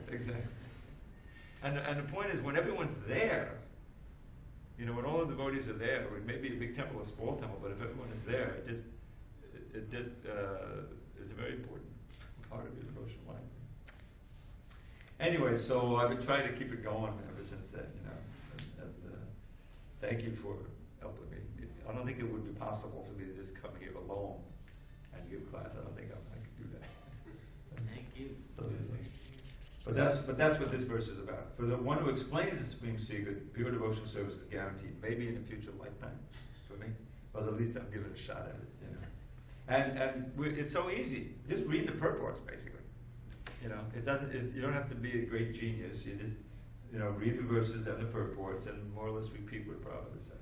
And the point is, when everyone's there, you know, when all the devotees are there, or maybe a big temple or a small temple, but if everyone is there, it just is a very important part of your devotional life. Anyway, so I've been trying to keep it going ever since then, you know. And, thank you for helping me. I don't think it would be possible for me to just come here alone and give class. I don't think I could do that. Thank you. But that's what this verse is about. For the one who explains the Supreme Secret, pure devotional service is guaranteed. Maybe in a future lifetime for me, but at least I'm giving a shot at it. You know, and it's so easy. Just read the purports, basically. You know, you don't have to be a great genius. You just, you know, read the verses and the purports and more or less repeat what Prabhupada said.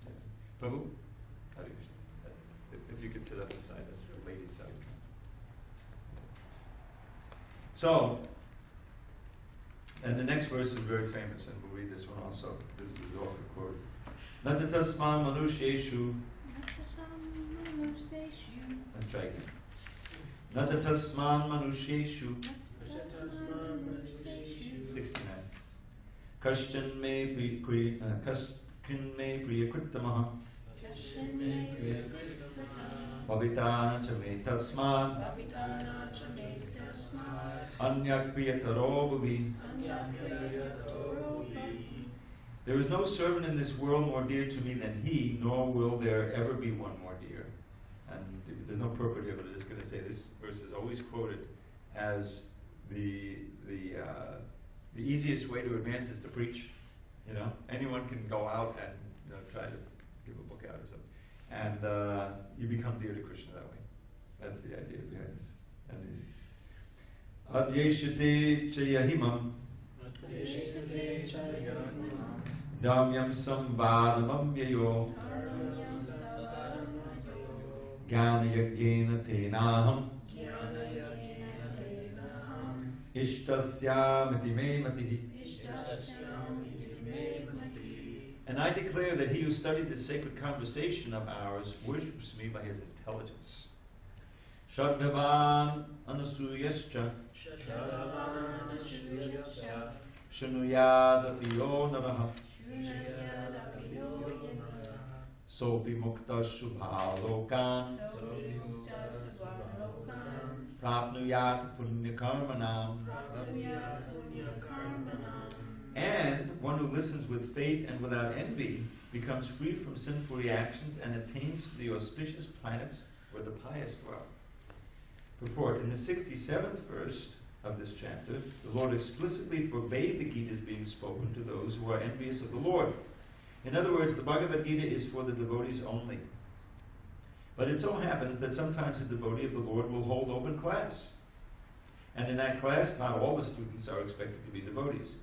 Yeah. Prabhu, how do you, if you could sit up aside, that's the ladies' side. So. And the next verse is very famous, and we'll read this one also. This is often quoted. Natatasman manusheshu. Let's try again. Natatasman manusheshu. 69. Kashchan me priyakrittamaha. Bhavitana cha me tasman. Anyak priyataro bhuvi. There is no servant in this world more dear to me than he, nor will there ever be one more dear. And there's no purport here, but I'm just going to say this verse is always quoted as the easiest way to advance is to preach. You know, anyone can go out and, you know, try to give a book out or something, and you become dear to Krishna that way. That's the idea behind this. And Adyeshate chayahimam Damyam samvadamam yayo Jnana yagyena tenaham Ishtasyamiti me matihi And I declare that he who studied this sacred conversation of ours worships me by his intelligence. Shadvavan anasuyascha shanuyadapiyo naraha sopi mukta subhalokan prapnuyat punyakarmanam. And one who listens with faith and without envy becomes free from sinful reactions and attains to the auspicious planets where the pious dwell. Purport. In the 67th verse of this chapter, the Lord explicitly forbade the Gita's being spoken to those who are envious of the Lord. In other words, the Bhagavad Gita is for the devotees only. But it so happens that sometimes a devotee of the Lord will hold open class. And in that class, not all the students are expected to be devotees.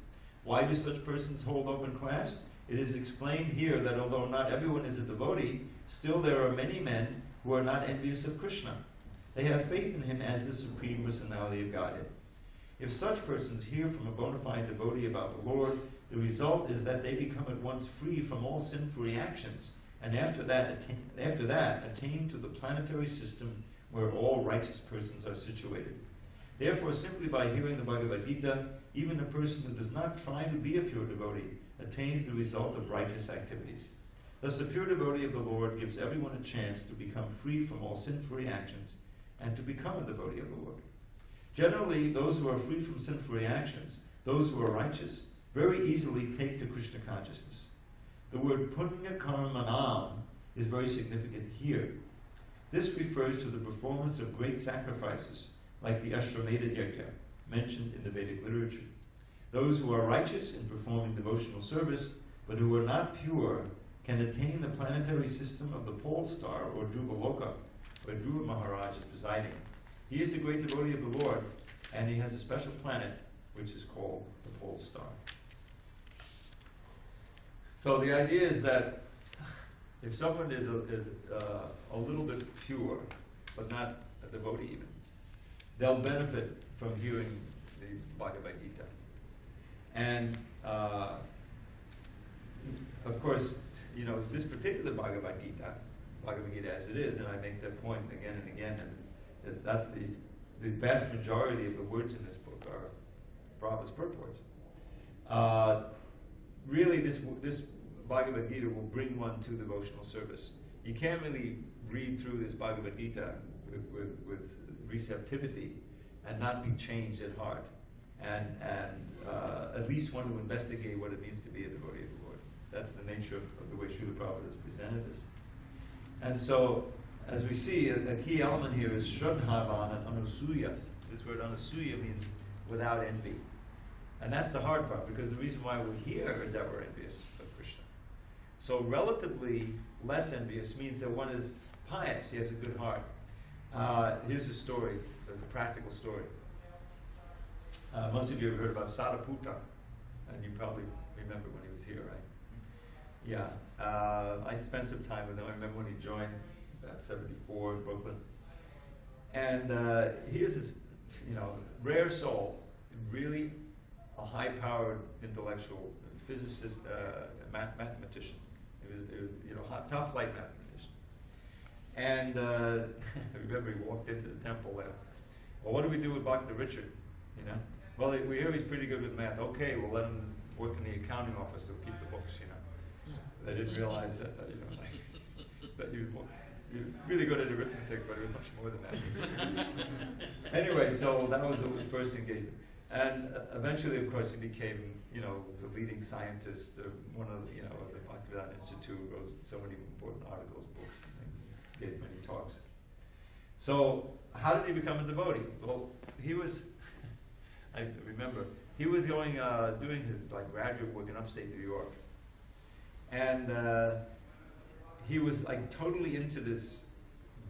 Why do such persons hold open class? It is explained here that although not everyone is a devotee, still there are many men who are not envious of Krishna. They have faith in him as the Supreme Personality of Godhead. If such persons hear from a bona fide devotee about the Lord, the result is that they become at once free from all sinful reactions, and after that attain to the planetary system where all righteous persons are situated. Therefore, simply by hearing the Bhagavad Gita, even a person who does not try to be a pure devotee attains the result of righteous activities. Thus, a pure devotee of the Lord gives everyone a chance to become free from all sinful reactions and to become a devotee of the Lord. Generally, those who are free from sinful reactions, those who are righteous, very easily take to Krishna consciousness. The word punya karmanam is very significant here. This refers to the performance of great sacrifices, like the Ashwamedha Yajna, mentioned in the Vedic literature. Those who are righteous in performing devotional service, but who are not pure, can attain the planetary system of the pole star, or Dhruva Loka, where Dhruva Maharaj is presiding. He is a great devotee of the Lord, and he has a special planet, which is called the pole star. So the idea is that if someone is a little bit pure, but not a devotee even, they'll benefit from hearing the Bhagavad Gita. And of course, this particular Bhagavad Gita as it is, and I make that point again and again, and that's the vast majority of the words in this book are Prabhupada's purports. Really, this Bhagavad Gita will bring one to devotional service. You can't really read through this Bhagavad Gita with receptivity and not be changed at heart, and at least want to investigate what it means to be a devotee of the Lord. That's the nature of the way Srila Prabhupada has presented this. And so, as we see, a key element here is Shraddhavan and Anusuyas. This word Anasuya means without envy. And that's the hard part, because the reason why we're here is that we're envious of Krishna. So relatively less envious means that one is pious, he has a good heart. Here's a story, there's a practical story. Most of you have heard about Sadaputa, and you probably remember when he was here, right? Yeah, I spent some time with him. I remember when he joined, about 74 in Brooklyn. And he is this, rare soul, really a high-powered intellectual physicist, mathematician. He was top flight mathematician. And I remember he walked into the temple there. Well, what do we do with Dr. Richard? Well, we hear he's pretty good with math. Okay, we'll let him work in the accounting office. He'll keep the books. They didn't realize that that he was really good at arithmetic, but he was much more than that. Anyway, so that was his first engagement. And eventually, of course, he became, the leading scientist, one of the Bhagavad Institute, wrote so many important articles, books, and things, gave many talks. So, how did he become a devotee? Well, he was, I remember, he was going, doing his graduate work in upstate New York. And he was totally into this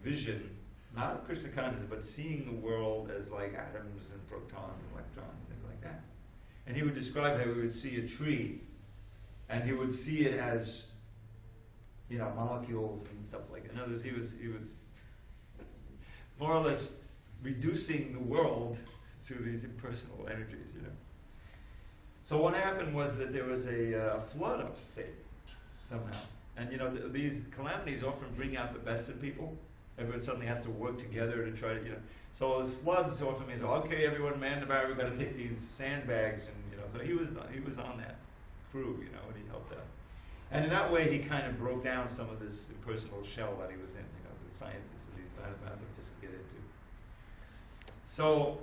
vision, not of Krishna consciousness, but seeing the world as atoms and protons and electrons and things like that. And he would describe how he would see a tree, and he would see it as, molecules and stuff like that. In other words, he was more or less reducing the world to these impersonal energies, So what happened was that there was a flood upstate. somehow. And you know, these calamities often bring out the best in people. Everyone suddenly has to work together to try to, you know. So as floods often means, okay, everyone man the barrel, we've got to take these sandbags, and you know. So he was on that crew, you know, and he helped out. And in that way, he kind of broke down some of this impersonal shell that he was in, you know, the scientists and these mathematicians get into. So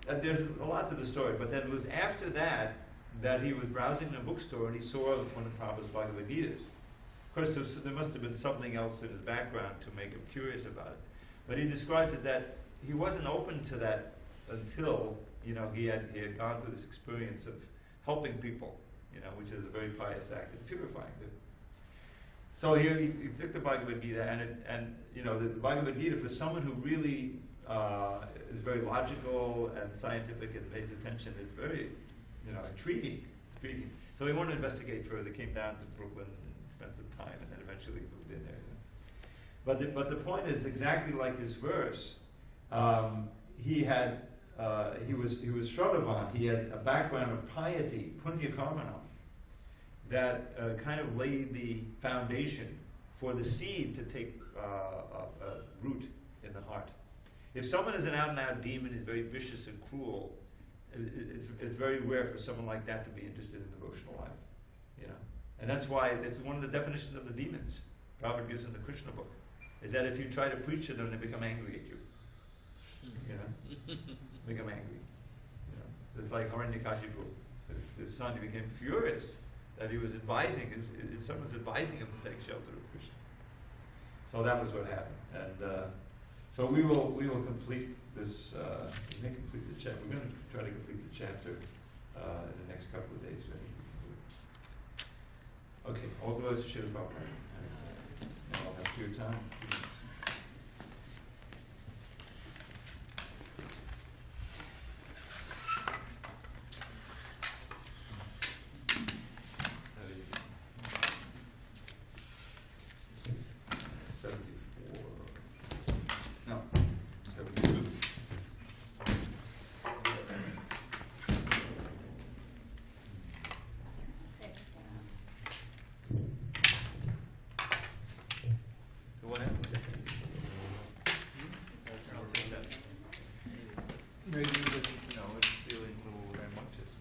there's a lot to the story, but then it was after that that he was browsing in a bookstore and he saw one of Prabhupada's Bhagavad Gitas. Of course, there must have been something else in his background to make him curious about it. But he described it that he wasn't open to that until, you know, he had gone through this experience of helping people, you know, which is a very pious act and purifying too. So he took the Bhagavad Gita, and you know, the Bhagavad Gita, for someone who really is very logical and scientific and pays attention, it's very, you know, intriguing. So he wanted to investigate further. Came down to Brooklyn and spent some time, and then eventually moved in there. You know. But the point is exactly like this verse. He was Shraddhavan. He had a background of piety, punya karmanam, that kind of laid the foundation for the seed to take root in the heart. If someone is an out-and-out demon, is very vicious and cruel, it's very rare for someone like that to be interested in devotional life, you know. And that's why it's one of the definitions of the demons Prabhupada gives in the Krishna book, is that if you try to preach to them, they become angry at you. You know, become angry. You know, it's like Hiranyakashipu. His son, he became furious that he was advising, his son was advising him to take shelter of Krishna. So that was what happened, and so we will complete this. We may complete the chapter. We're going to try to complete the chapter in the next couple of days. Okay, all glories to Srila Prabhupada. And I'll have your time. Maybe just, you know, it's feeling a little rambunctious.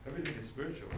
Everything is spiritual.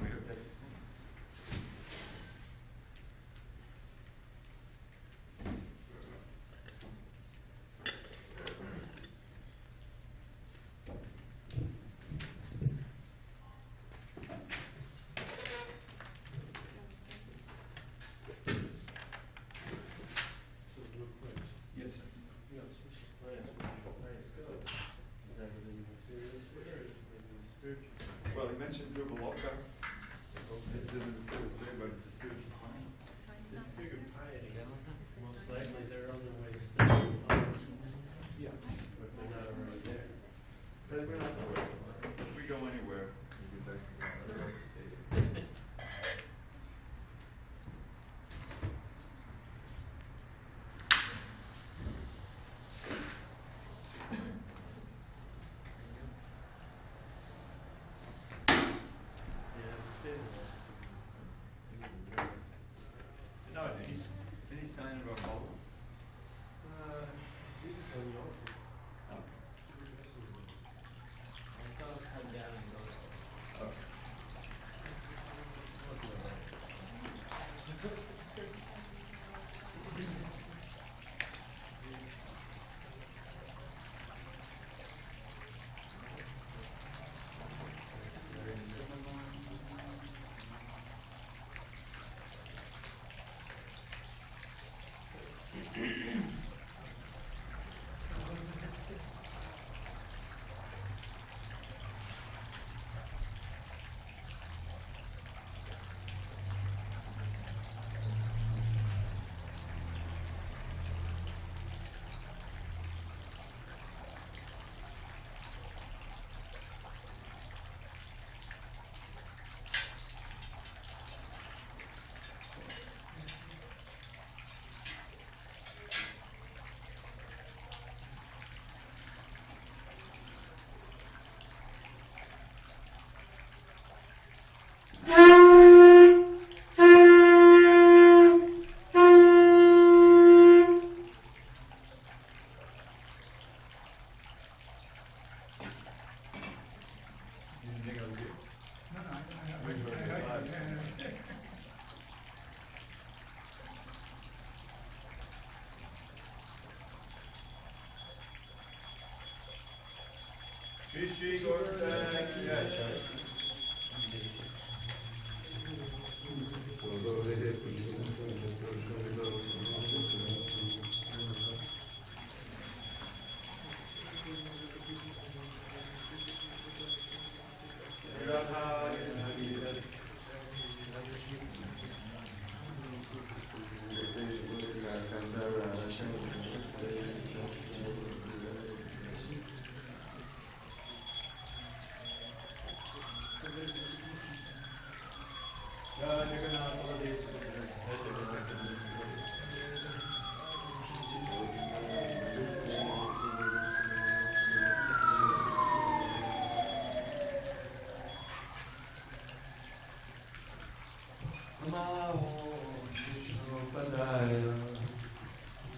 Shri Shri Gauranga ki jai.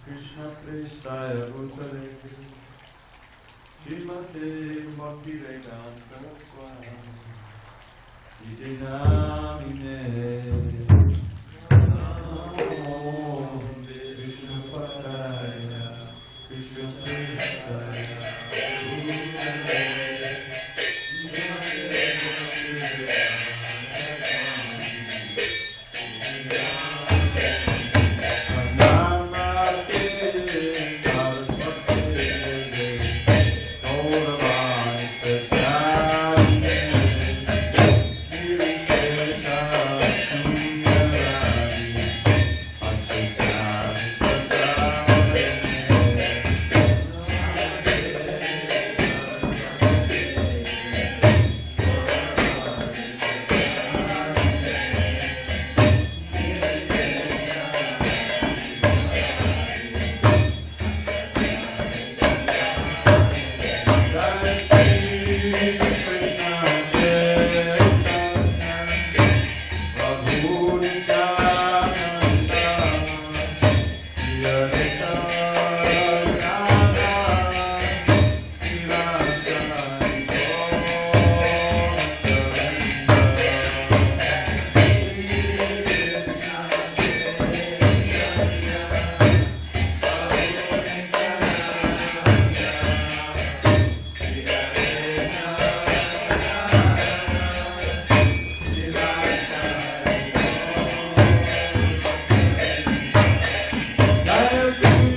Krishna Prestaya Bhutale Srimate Bhakti Vedanta Swami Iti Namine Namo Krishna Padaya Krishna Prestaya Bhutale Jai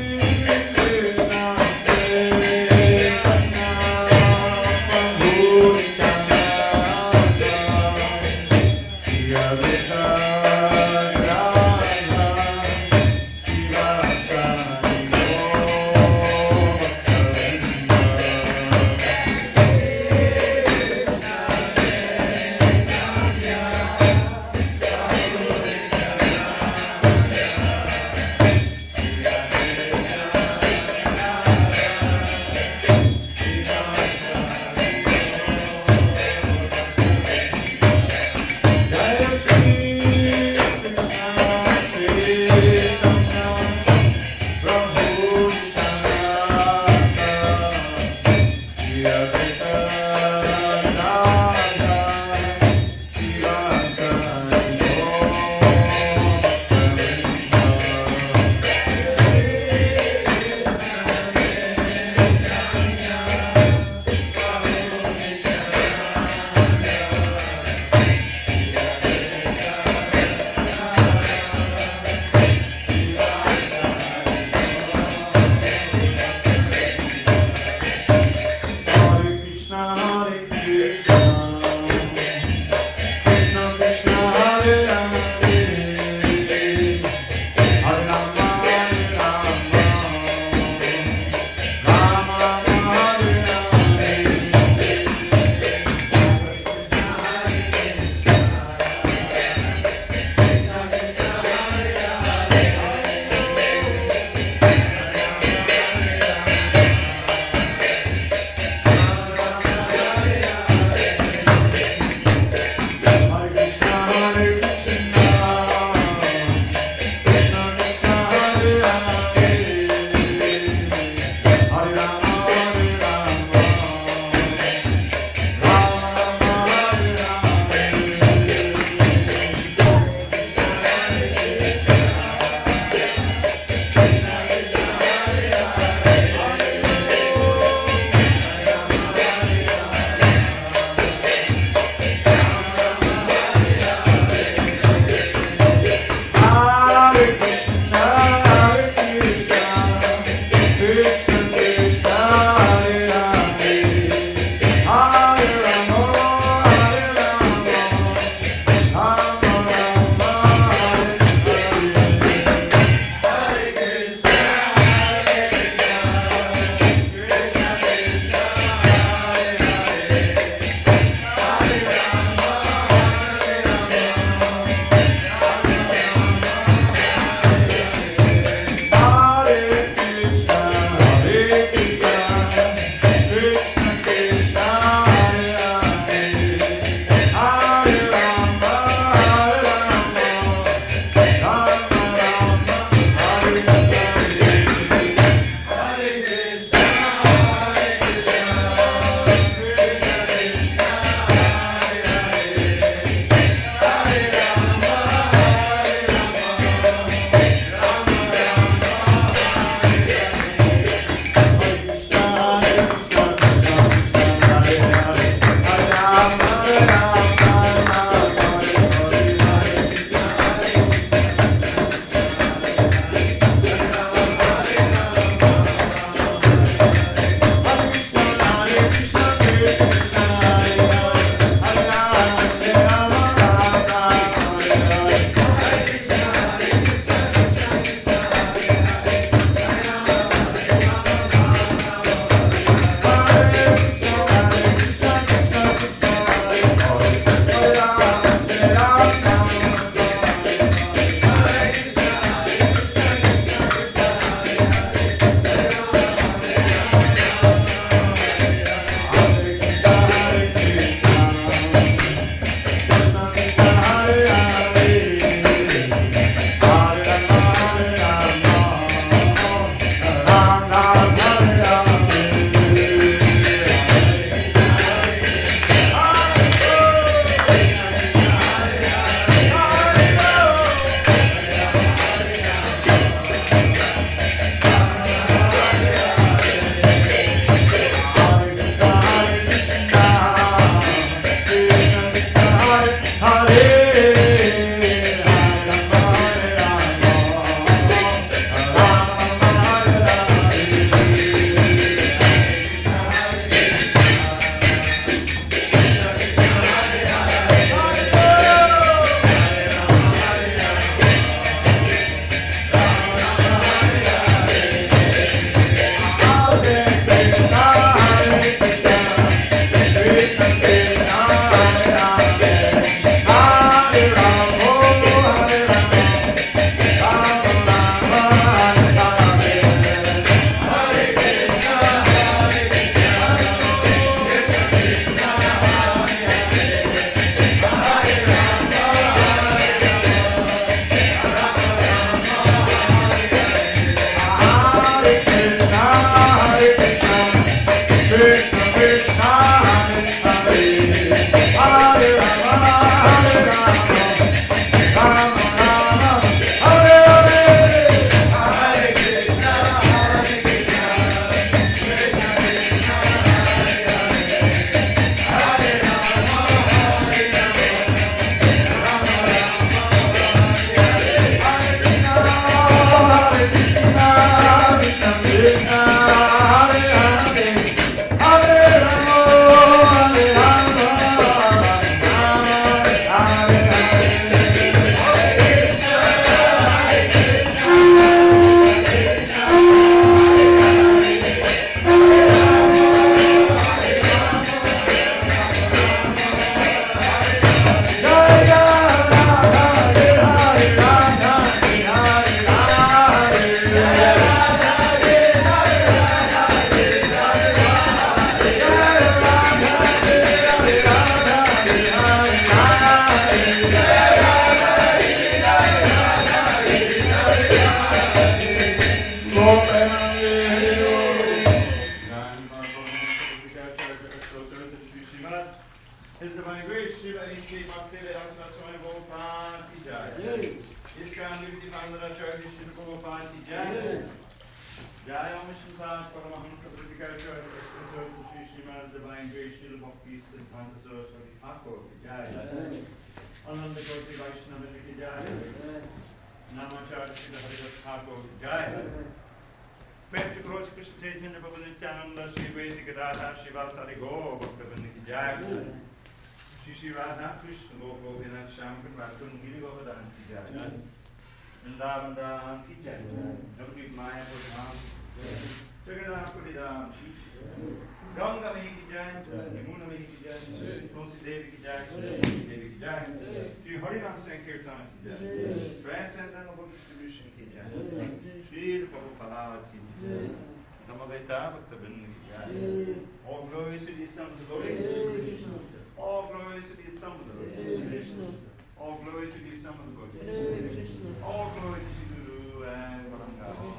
His Divine Grace, Srila A.C. Bhaktivedanta Swami Prabhupada ki jai. ISKCON Bhagavad Acharya Srila Prabhupada ki jai. Jai Om Shamsad Paramahamsa Pratikacharya Excellency Sri Srimad Divine Grace Srila Bhakti Siddhanta Saraswati Thakur ki jai. Ananda Koti Vaishnava ki jai. Namacharya Srila Haridas Thakur ki jai. Prem Krishna Chaitanya Prabhu Nityananda Sri Vaiti Gadadhar Shivasari Go Bhaktivinoda ki jai. Shri Radha Krishna Gopal Vinath Shankar Bhatun Giri Govardhan ki jai. Vrindavan Dham ki jai. Navadvip Mayapur Dham ki jai. Jagannathpuri Dham ki jai. Ganga Mai ki jai. Yamuna Mai ki jai. Tulsi Devi ki jai. Tulsi Devi ki jai. Shri Harinam Sankirtan ki jai. Transcendental Book Distribution ki jai. Shri Prabhupada ki jai. Samaveta Bhaktivinoda ki jai. All glory to the Son of the Lord. All glory to the Son of the Lord. All glory to the Son of the Lord. All glory to the Guru and Parangama.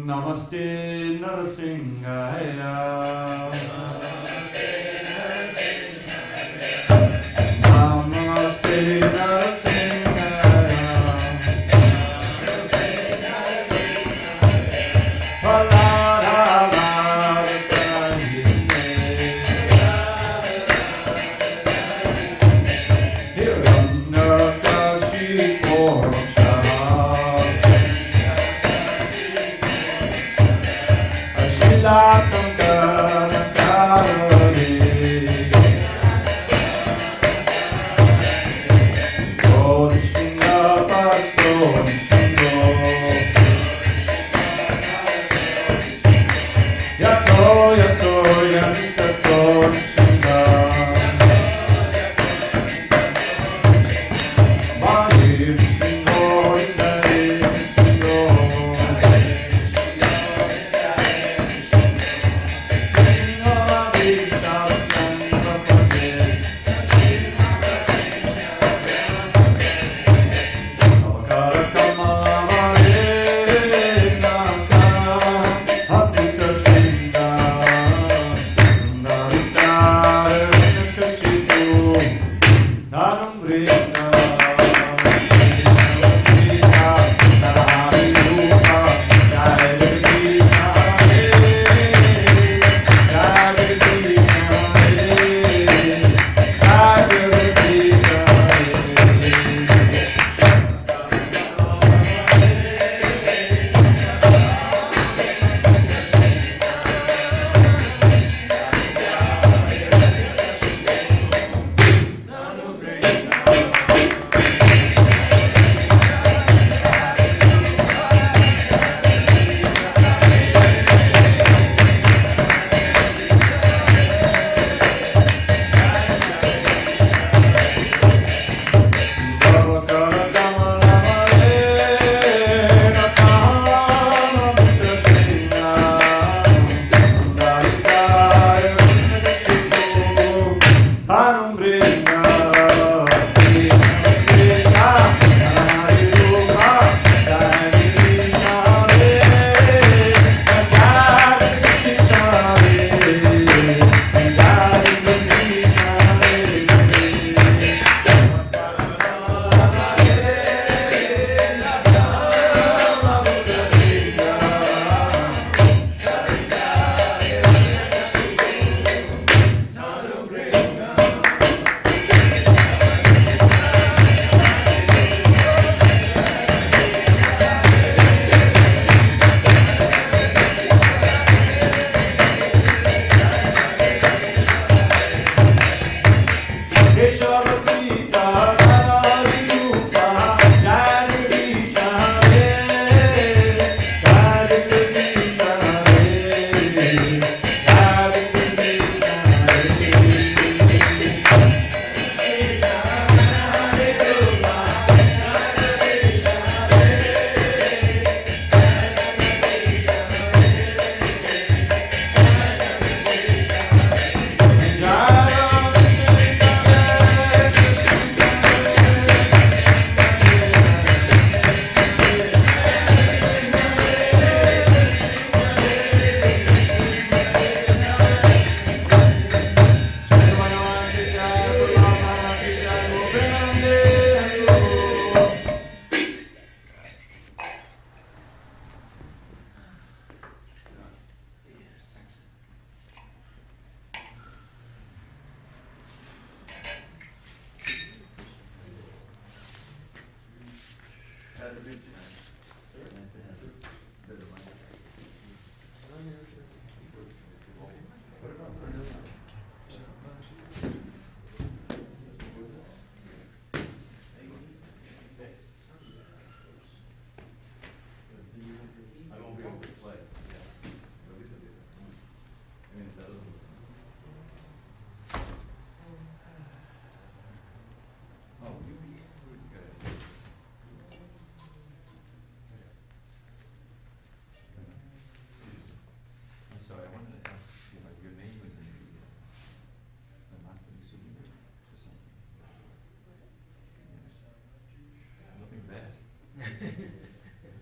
Namaste Narasimhaya. Namaste Narasimhaya.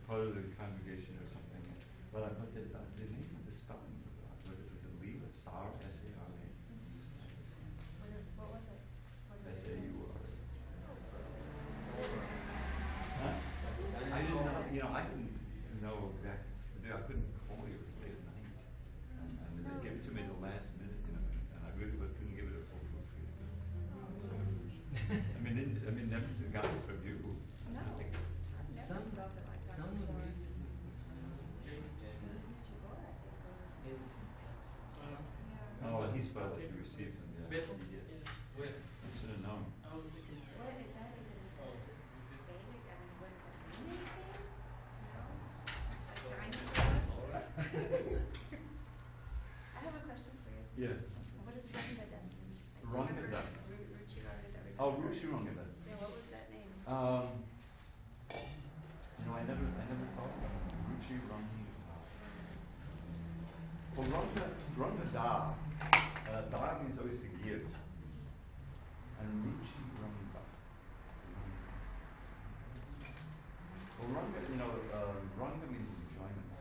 part of the congregation or something. But the name of the spelling was odd. Was it Leela Sar, S-A-R-A? What was it? What did it say? S-A-U-R. Huh? I didn't know, I didn't know exactly. I couldn't call you late at night. And they gave it to me the last minute, and I really couldn't give it a full proofread. So, I mean, never got it from you. No, I've never spelled it like that Someone before. recently, It was Nichigora, I think. maybe some text. Yeah. Oh, he spelled it, you received them, yeah. Bill. Yes. Where? Should have known. What is that even? This Vedic? I mean, what does that mean? Anything? No. It's like dinosaur. I have a question for you. Yeah. What does Rangada mean? Rangada. Ruchi Rangada. Oh, Rushirangada. Yeah, what was that name? I never thought of it. Ruchi Rangada. Well, Ranga Da. Da means always to give. And Ruchi Ranga. Well, Ranga, Ranga means enjoyment.